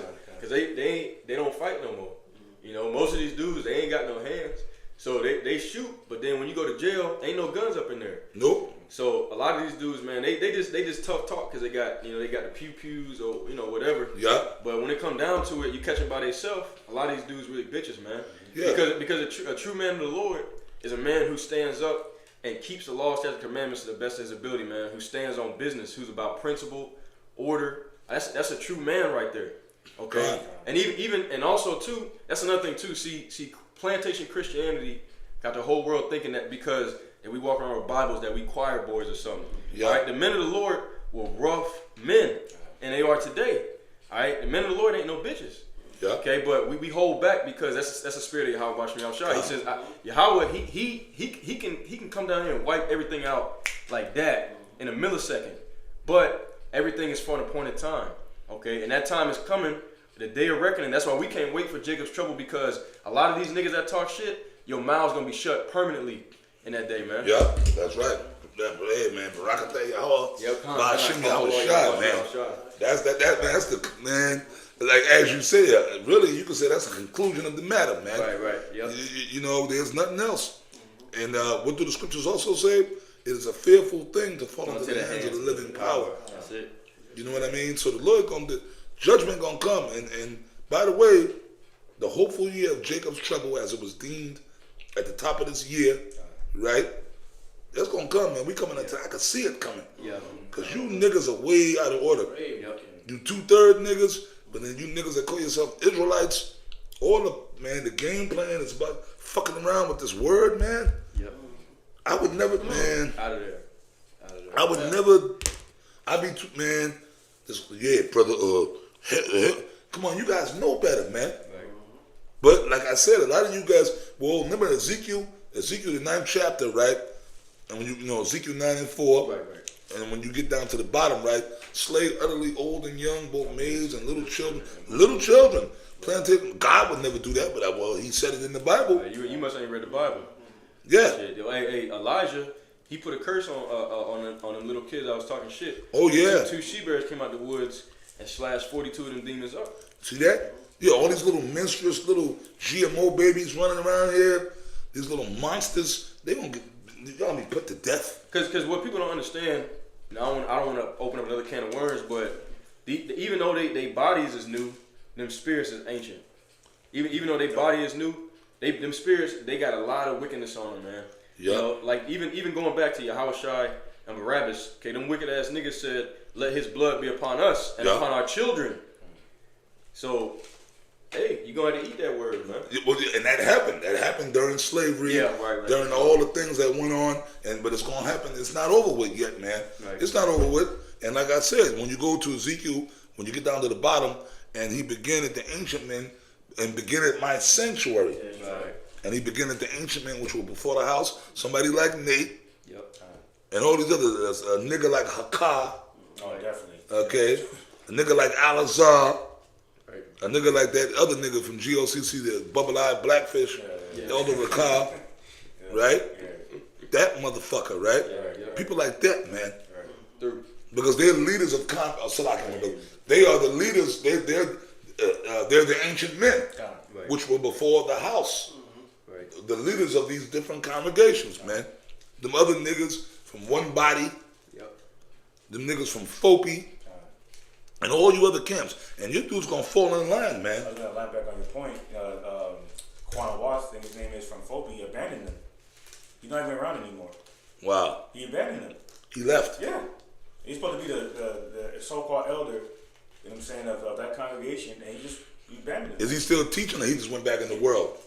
they don't fight no more. Most of these dudes, they ain't got no hands, so they shoot. But then when you go to jail, ain't no guns up in there. Nope. So a lot of these dudes, man, they just tough talk because they got the pew-pews or whatever. Yeah. But when it come down to it, you catch them by themselves. A lot of these dudes really bitches, man. Yeah. Because a true man of the Lord is a man who stands up and keeps the law, statutes, and commandments to the best of his ability, man. Who stands on business, who's about principle, order. That's a true man right there. Okay. God. And even also too, that's another thing too. See, plantation Christianity got the whole world thinking that because we walk around with Bibles that we choir boys or something. Yeah. All right. The men of the Lord were rough men, and they are today. All right. The men of the Lord ain't no bitches. Yeah. Okay, but we hold back because that's the spirit of Yahweh Bashmi Al-Shai. He says Yahweh he can come down here and wipe everything out like that in a millisecond, but everything is for an appointed time. Okay, and that time is coming, the day of reckoning. That's why we can't wait for Jacob's trouble, because a lot of these niggas that talk shit, your mouth's gonna be shut permanently in that day, man. Yeah, that's right. Hey man, Barakatah Yahweh Bashmi Al-Shai, man. That's the man. Like as you said, really, you can say that's the conclusion of the matter, man. Right. Yep. There's nothing else. And what do the scriptures also say? It is a fearful thing to fall into the hands of the living power. That's it. You know what I mean? So the Lord judgment gonna come. And by the way, the hopeful year of Jacob's trouble, as it was deemed at the top of this year, right? That's gonna come, man. We coming into. I can see it coming. Yeah. Cause you niggas are way out of order. You 2/3 niggas. But then you niggas that call yourself Israelites, the game plan is about fucking around with this word, man. Yep. I would never, man. Out of there. I would never. I'd be too, man. Brother. Come on, you guys know better, man. Right. But like I said, a lot of you guys. Well, remember Ezekiel the 9th chapter, right? And when Ezekiel 9 and 4. Right. And when you get down to the bottom, right, slave utterly old and young, both maids and little children. Plantation. God would never do that, but he said it in the Bible. You must ain't read the Bible. Yeah. Hey, Elijah, he put a curse on them little kids that was talking shit. Oh yeah. Two she-bears came out the woods and slashed 42 of them demons up. See that? Yeah, all these little menstruous little GMO babies running around here, these little monsters, they're gonna be put to death. Because what people don't understand. I don't want to open up another can of worms, but even though they bodies is new, them spirits is ancient. Even though their body is new, them spirits, they got a lot of wickedness on them, man. Yep. Like even going back to Yahweh Shai and Barabbas, okay, them wicked ass niggas said, "Let his blood be upon us and upon our children." So, hey, you gonna have to eat that word, man. And that happened. That happened during slavery. Yeah, right. During all the things that went on, but it's gonna happen. It's not over with yet, man. Right. It's not over with. And like I said, when you go to Ezekiel, when you get down to the bottom, and he began at the ancient men, and begin at my sanctuary. Right. And he began at the ancient men, which were before the house. Somebody like Nate, Yep. And all these others, a nigga like Hakah, Oh, definitely. okay? A nigga like Al-Azhar, Right. a nigga like that other nigga from GOCC, the bubble-eyed blackfish, Elder Rakah, right? That motherfucker, right? Yeah. People like that, man. Through. Because they're leaders of they are the leaders. They're the ancient men, Right. which were before the house. Right. The leaders of these different congregations, man. Them other niggas from One Body, Yep. them niggas from Fopi, and all you other camps. And your dude's gonna fall in line, I man. was gonna line back on your point. Quan Watts, his name is from Fopi. He abandoned them. He's not even around anymore. Wow. He abandoned them. He left. Yeah. He's supposed to be the so-called elder, you know what I'm saying, of that congregation, and he abandoned them. Is he still teaching, or he just went back in the world?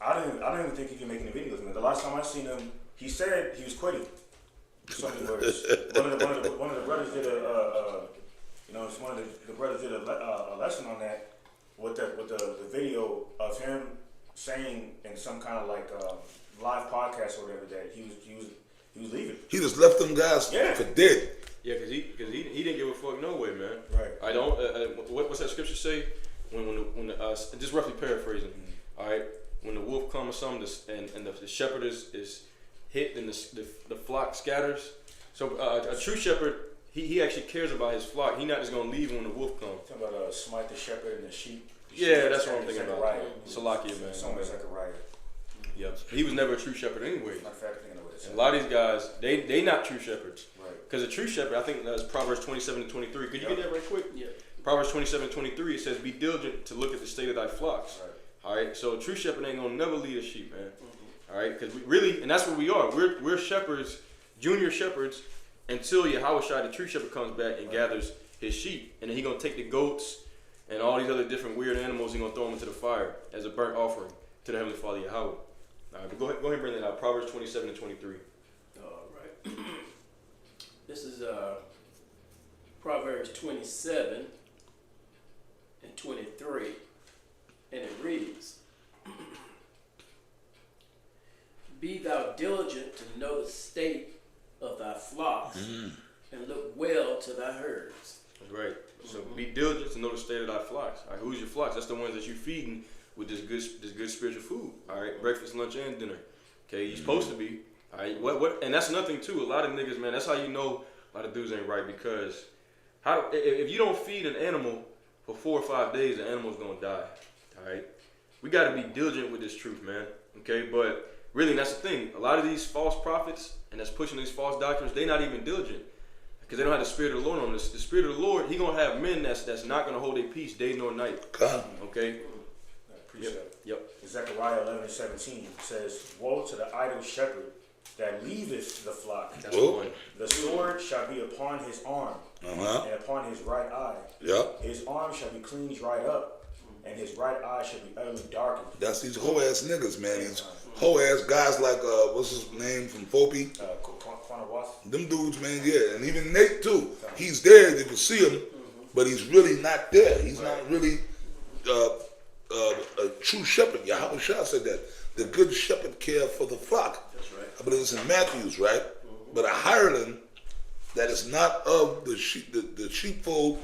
I don't even think he can make any videos, man. The last time I seen him, he said he was quitting. So many words. One of the brothers did the brothers did a lesson on that with the video of him saying in some kind of like live podcast or whatever that he was leaving. He just left them guys for dead. Yeah, cause he didn't give a fuck no way, man. Right. I don't. What's that scripture say? When just roughly paraphrasing. All right. When the wolf comes or something, and the shepherd is hit, then the flock scatters. So a true shepherd, he actually cares about his flock. He's not just gonna leave when the wolf comes. Talking about smite the shepherd and the sheep. Yeah, that's what I'm thinking about. Zechariah. Salakia, man. Somewhere Zechariah. Yep. He was never a true shepherd anyway. Matter of fact, I think I know what it says. A lot of these guys, they not true shepherds. Right. Because a true shepherd, I think that's Proverbs 27-23. Could you get that right quick? Yeah. Proverbs 27-23, it says, "Be diligent to look at the state of thy flocks." Right. All right. So a true shepherd ain't gonna never lead a sheep, man. All right. Because we really, and that's what we are. We're shepherds, junior shepherds, until Yahushua, the true shepherd, comes back and gathers his sheep, and then he gonna take the goats and all these other different weird animals. He gonna throw them into the fire as a burnt offering to the Heavenly Father Yahweh. All right, but go ahead and bring that out. Proverbs 27-23. All right. This is Proverbs 27 and 23, and it reads, "Be thou diligent to know the state of thy flocks, and look well to thy herds." That's right. So be diligent to know the state of thy flocks. All right, who's your flocks? That's the ones that you're feeding with this good spiritual food. All right, breakfast, lunch, and dinner. Okay, you're supposed to be. All right, what? And that's another thing too. A lot of niggas, man. That's how you know a lot of dudes ain't right, because if you don't feed an animal for 4 or 5 days, the animal's gonna die. All right, we got to be diligent with this truth, man. Okay, but really, that's the thing. A lot of these false prophets and that's pushing these false doctrines, they not even diligent. Because they don't have the Spirit of the Lord on this. The Spirit of the Lord, He gonna have men that's not gonna hold their peace day nor night. God. Okay. Precept. Yep. Zechariah 11:17 says, "Woe to the idle shepherd that leaveth the flock. That's Whoa. the one. The sword shall be upon his arm, Uh-huh. and upon his right eye. Yeah. His arm shall be clean dried up, and his right eye shall be utterly darkened." That's these hoe ass niggas, man. These hoe ass guys like what's his name from Fopi? Quanah Watts. Them dudes, man, yeah. And even Nate too. He's there, you can see him, but he's really not there. He's not really a true shepherd. Yahweh Shah said that. The good shepherd care for the flock. That's right. I believe it's in Matthews, right? But a hireling that is not of the sheep, the sheepfold,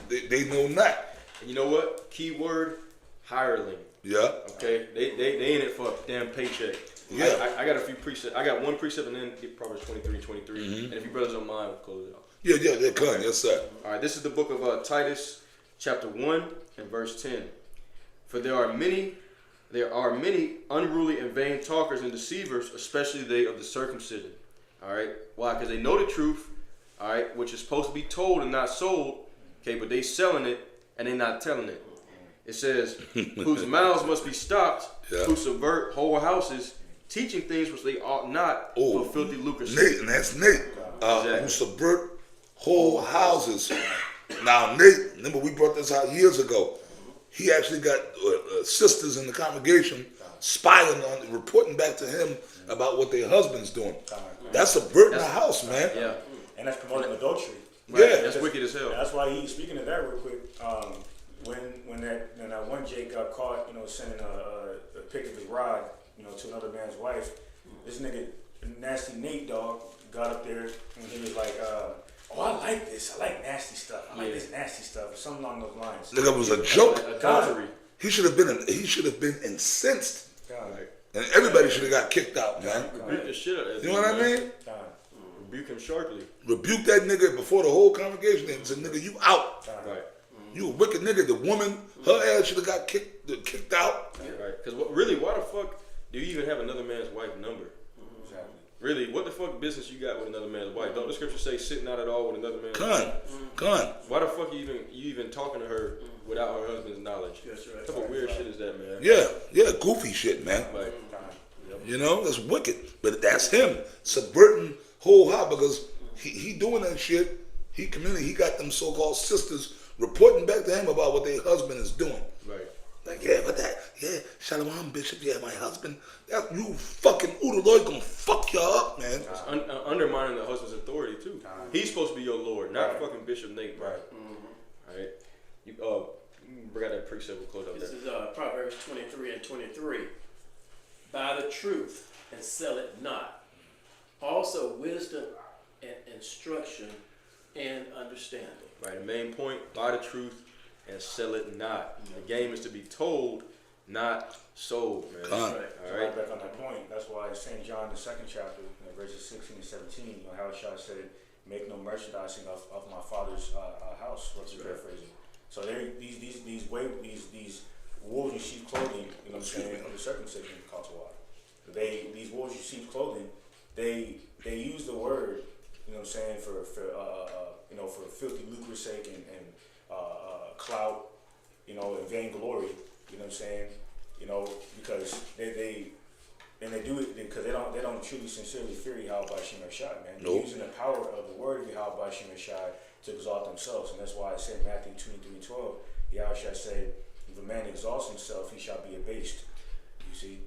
they know not. And you know what? Key word, hireling. Yeah. Okay, they in it for a damn paycheck. Yeah. I got a few precepts. I got one precept and then get Proverbs 23. And if you brothers don't mind, we'll close it out. Yeah, come, yes, sir. All right, this is the book of Titus, chapter 1 and verse 10. "For there are many unruly and vain talkers and deceivers, especially they of the circumcision." All right, why? Because they know the truth, all right, which is supposed to be told and not sold. Okay, but they selling it and they not telling it. It says, "Whose mouths must be stopped, Yeah. who subvert whole houses, teaching things which they ought not, Oh, for filthy lucre." Nate, and that's Nate. Exactly. Who subvert whole houses. Now, Nate, remember we brought this out years ago. He actually got sisters in the congregation spying on, reporting back to him about what their husband's doing. That's subverting the house, man. Yeah, And that's promoting adultery. right. Yeah. That's wicked as hell. And that's why speaking of that real quick, when that one Jake got caught, sending a pic of his rod, to another man's wife, this nigga Nasty Nate, dog, got up there and he was like, "Oh, I like this. I like nasty stuff. I like this nasty stuff," or something along those lines. Nigga was a joke. Adultery. He should have been incensed, God, and everybody should have got kicked out, man. Rebuke the shit out of You know what I mean? God, Rebuke him sharply. Rebuke that nigga before the whole congregation and said, "Nigga, you out. Right. You a wicked nigga." The woman, her ass should have got kicked out. Right. Because really, why the fuck do you even have another man's wife number? exactly. Really, what the fuck business you got with another man's wife? Don't the scripture say sit not at all with another man's wife? Con. Why the fuck you even talking to her without her husband's knowledge? That's right. What type of weird shit is that, man? Yeah, goofy shit, man. Like, You know, that's wicked. But that's him subverting whole hop because he doing that shit. He got them so-called sisters reporting back to him about what their husband is doing. right. Like, yeah, but Shalom Bishop, yeah, my husband. That you fucking the Lord gonna fuck you up, man. It's undermining the husband's authority too. He's supposed to be your Lord, not Right. fucking Bishop Nate, bro. Right. All right. You bring out that precept. We'll close out This there. is Proverbs 23 and 23. Buy the truth and sell it not. Also wisdom and instruction and understanding. Right. The main point: buy the truth and sell it not. The game is to be told, not sold, man. Con. Right. All Right right. back on that point, that's why St. John, the 2nd chapter, verses 16 and 17, how Shah said, "Make no merchandising of my father's house," what's the paraphrasing. So these wolves in sheep clothing, you know what I'm saying, of the circumcision culture. These wolves in sheep clothing, they use the word, you know what I'm saying, for filthy lucre's sake and clout, you know, and vainglory, you know what I'm saying, you know, because they do it because they don't truly sincerely fear Yahweh Bashim Rashad, man. They're Nope. using the power of the word of Yahweh Bashim Rashad to exalt themselves, and that's why I said in Matthew 23:12, Yahweh said, "If a man exalts himself, he shall be abased." You see?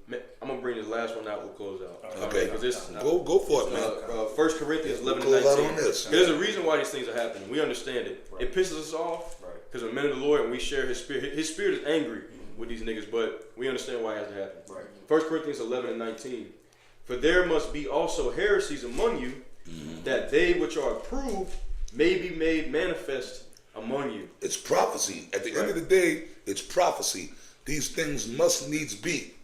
I'm gonna bring this last one out. We'll close out. Okay. Because this. Go for it, man. 1 Corinthians 11 and Close out 19. on this. There's a reason why these things are happening. We understand it. Right. It pisses us off Right. because we're men of the Lord and we share His spirit. His spirit is angry with these niggas, but we understand why it has to happen. Right. 1 Corinthians 11 and 19. For there must be also heresies among you, that they which are approved may be made manifest among you. It's prophecy. At the end of the day, it's prophecy. These things must needs be.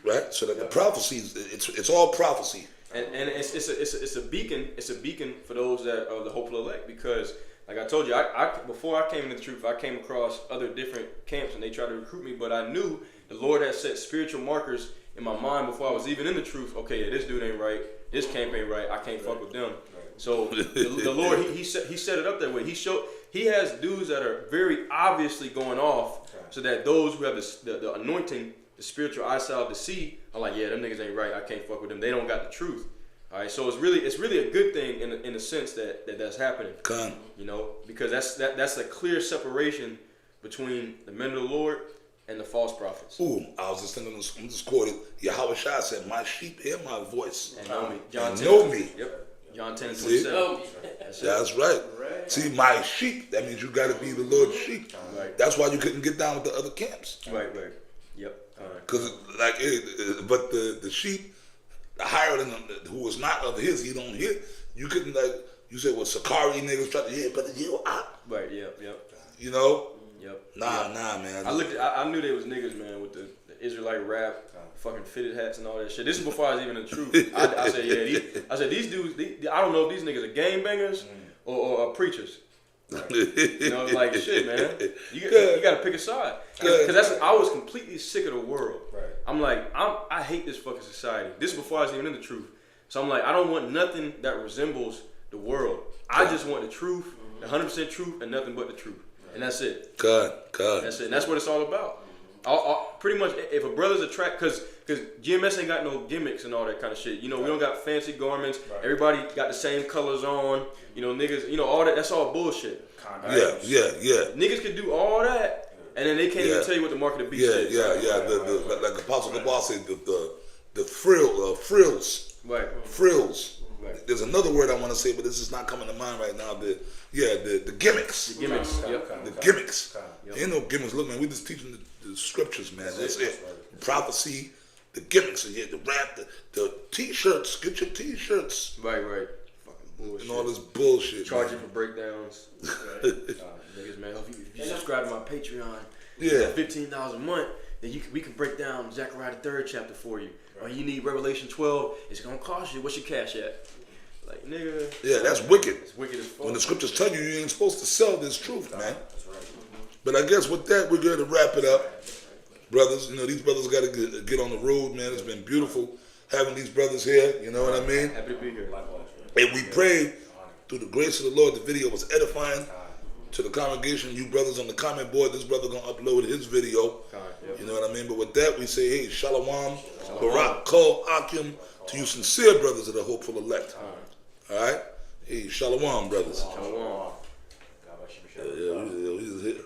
Right? So that the prophecies, it's all prophecy. And it's a beacon. It's a beacon for those that are the hopeful elect, because like I told you, I before I came into the truth, I came across other different camps and they tried to recruit me, but I knew the Lord had set spiritual markers in my mind before I was even in the truth. Okay, yeah, this dude ain't right. This camp ain't right. I can't fuck with them. So the Lord, he set it up that way. He has dudes that are very obviously going off, so that those who have the anointing, the spiritual eyesight to see, are like, yeah, them niggas ain't right. I can't fuck with them. They don't got the truth. All right, so it's really a good thing in the sense that's happening. Con. You know, because that's a clear separation between the men of the Lord and the false prophets. Ooh, I was just thinking, I'm just quoted. Yahweh Shah said, "My sheep hear my voice." And know me. John And 10. know me. Yep. John 10 and See? 27. Oh, That's it. That's right. right. See, my sheep, that means you got to be the Lord's sheep. Right. That's why you couldn't get down with the other camps. Right. Yep. All right. Because, but the sheep, the higher than who was not of his, he don't hear. You couldn't, like, you said, well, Sakari niggas try to hear, but you out. Right. Yep. You know? Yep. Nah, man. I knew there was niggas, man, with the Israelite rap, fucking fitted hats and all that shit. This is before I was even in the truth. I said, yeah, these dudes, I don't know if these niggas are gangbangers or preachers. You know, like, shit, man. You got to pick a side. Because I was completely sick of the world. Right. I'm like, I hate this fucking society. This is before I was even in the truth. So I'm like, I don't want nothing that resembles the world. I just want the truth, the 100% truth, and nothing but the truth. And that's it. God. That's it. And that's what it's all about. Pretty much, if a brother's attract, because GMS ain't got no gimmicks and all that kind of shit. You know, we don't got fancy garments. Right. Everybody got the same colors on. You know, niggas, you know, all that. That's all bullshit. Yeah. Niggas can do all that, and then they can't even tell you what the mark of the beast is. Yeah. Like Apostle Kabal said, the frills. Right. Frills. Right. There's another word I want to say, but this is not coming to mind right now. The gimmicks. The gimmicks. Yep. The gimmicks. Yep. Ain't no gimmicks. Look, man, we just teaching the scriptures, man. That's it. Prophecy, the gimmicks, and the rap, the t-shirts. Get your t-shirts Right. Fucking bullshit. and all this bullshit. Charging man. for breakdowns. Niggas, man, if you subscribe to my Patreon, Yeah. 15,000 a month, then we can break down Zechariah the 3rd chapter for you. Or you need Revelation 12, it's gonna cost you. What's your cash at? Like, nigga. Yeah, that's wicked. It's wicked as fuck. When the scriptures tell you you ain't supposed to sell this truth, man. That's right. But I guess with that, we're going to wrap it up. Brothers, you know, these brothers got to get on the road, man. It's been beautiful having these brothers here, you know what I mean? Happy to be here. Likewise. And we pray through the grace of the Lord, the video was edifying to the congregation. You brothers on the comment board, this brother going to upload his video. Yep. You know what I mean? But with that, we say, hey, Shalom, Barak, Kol, Akim, to you sincere brothers of the hopeful elect. All right? Hey, Shalom, brothers. Shalom. God bless you. Yeah, we was hitting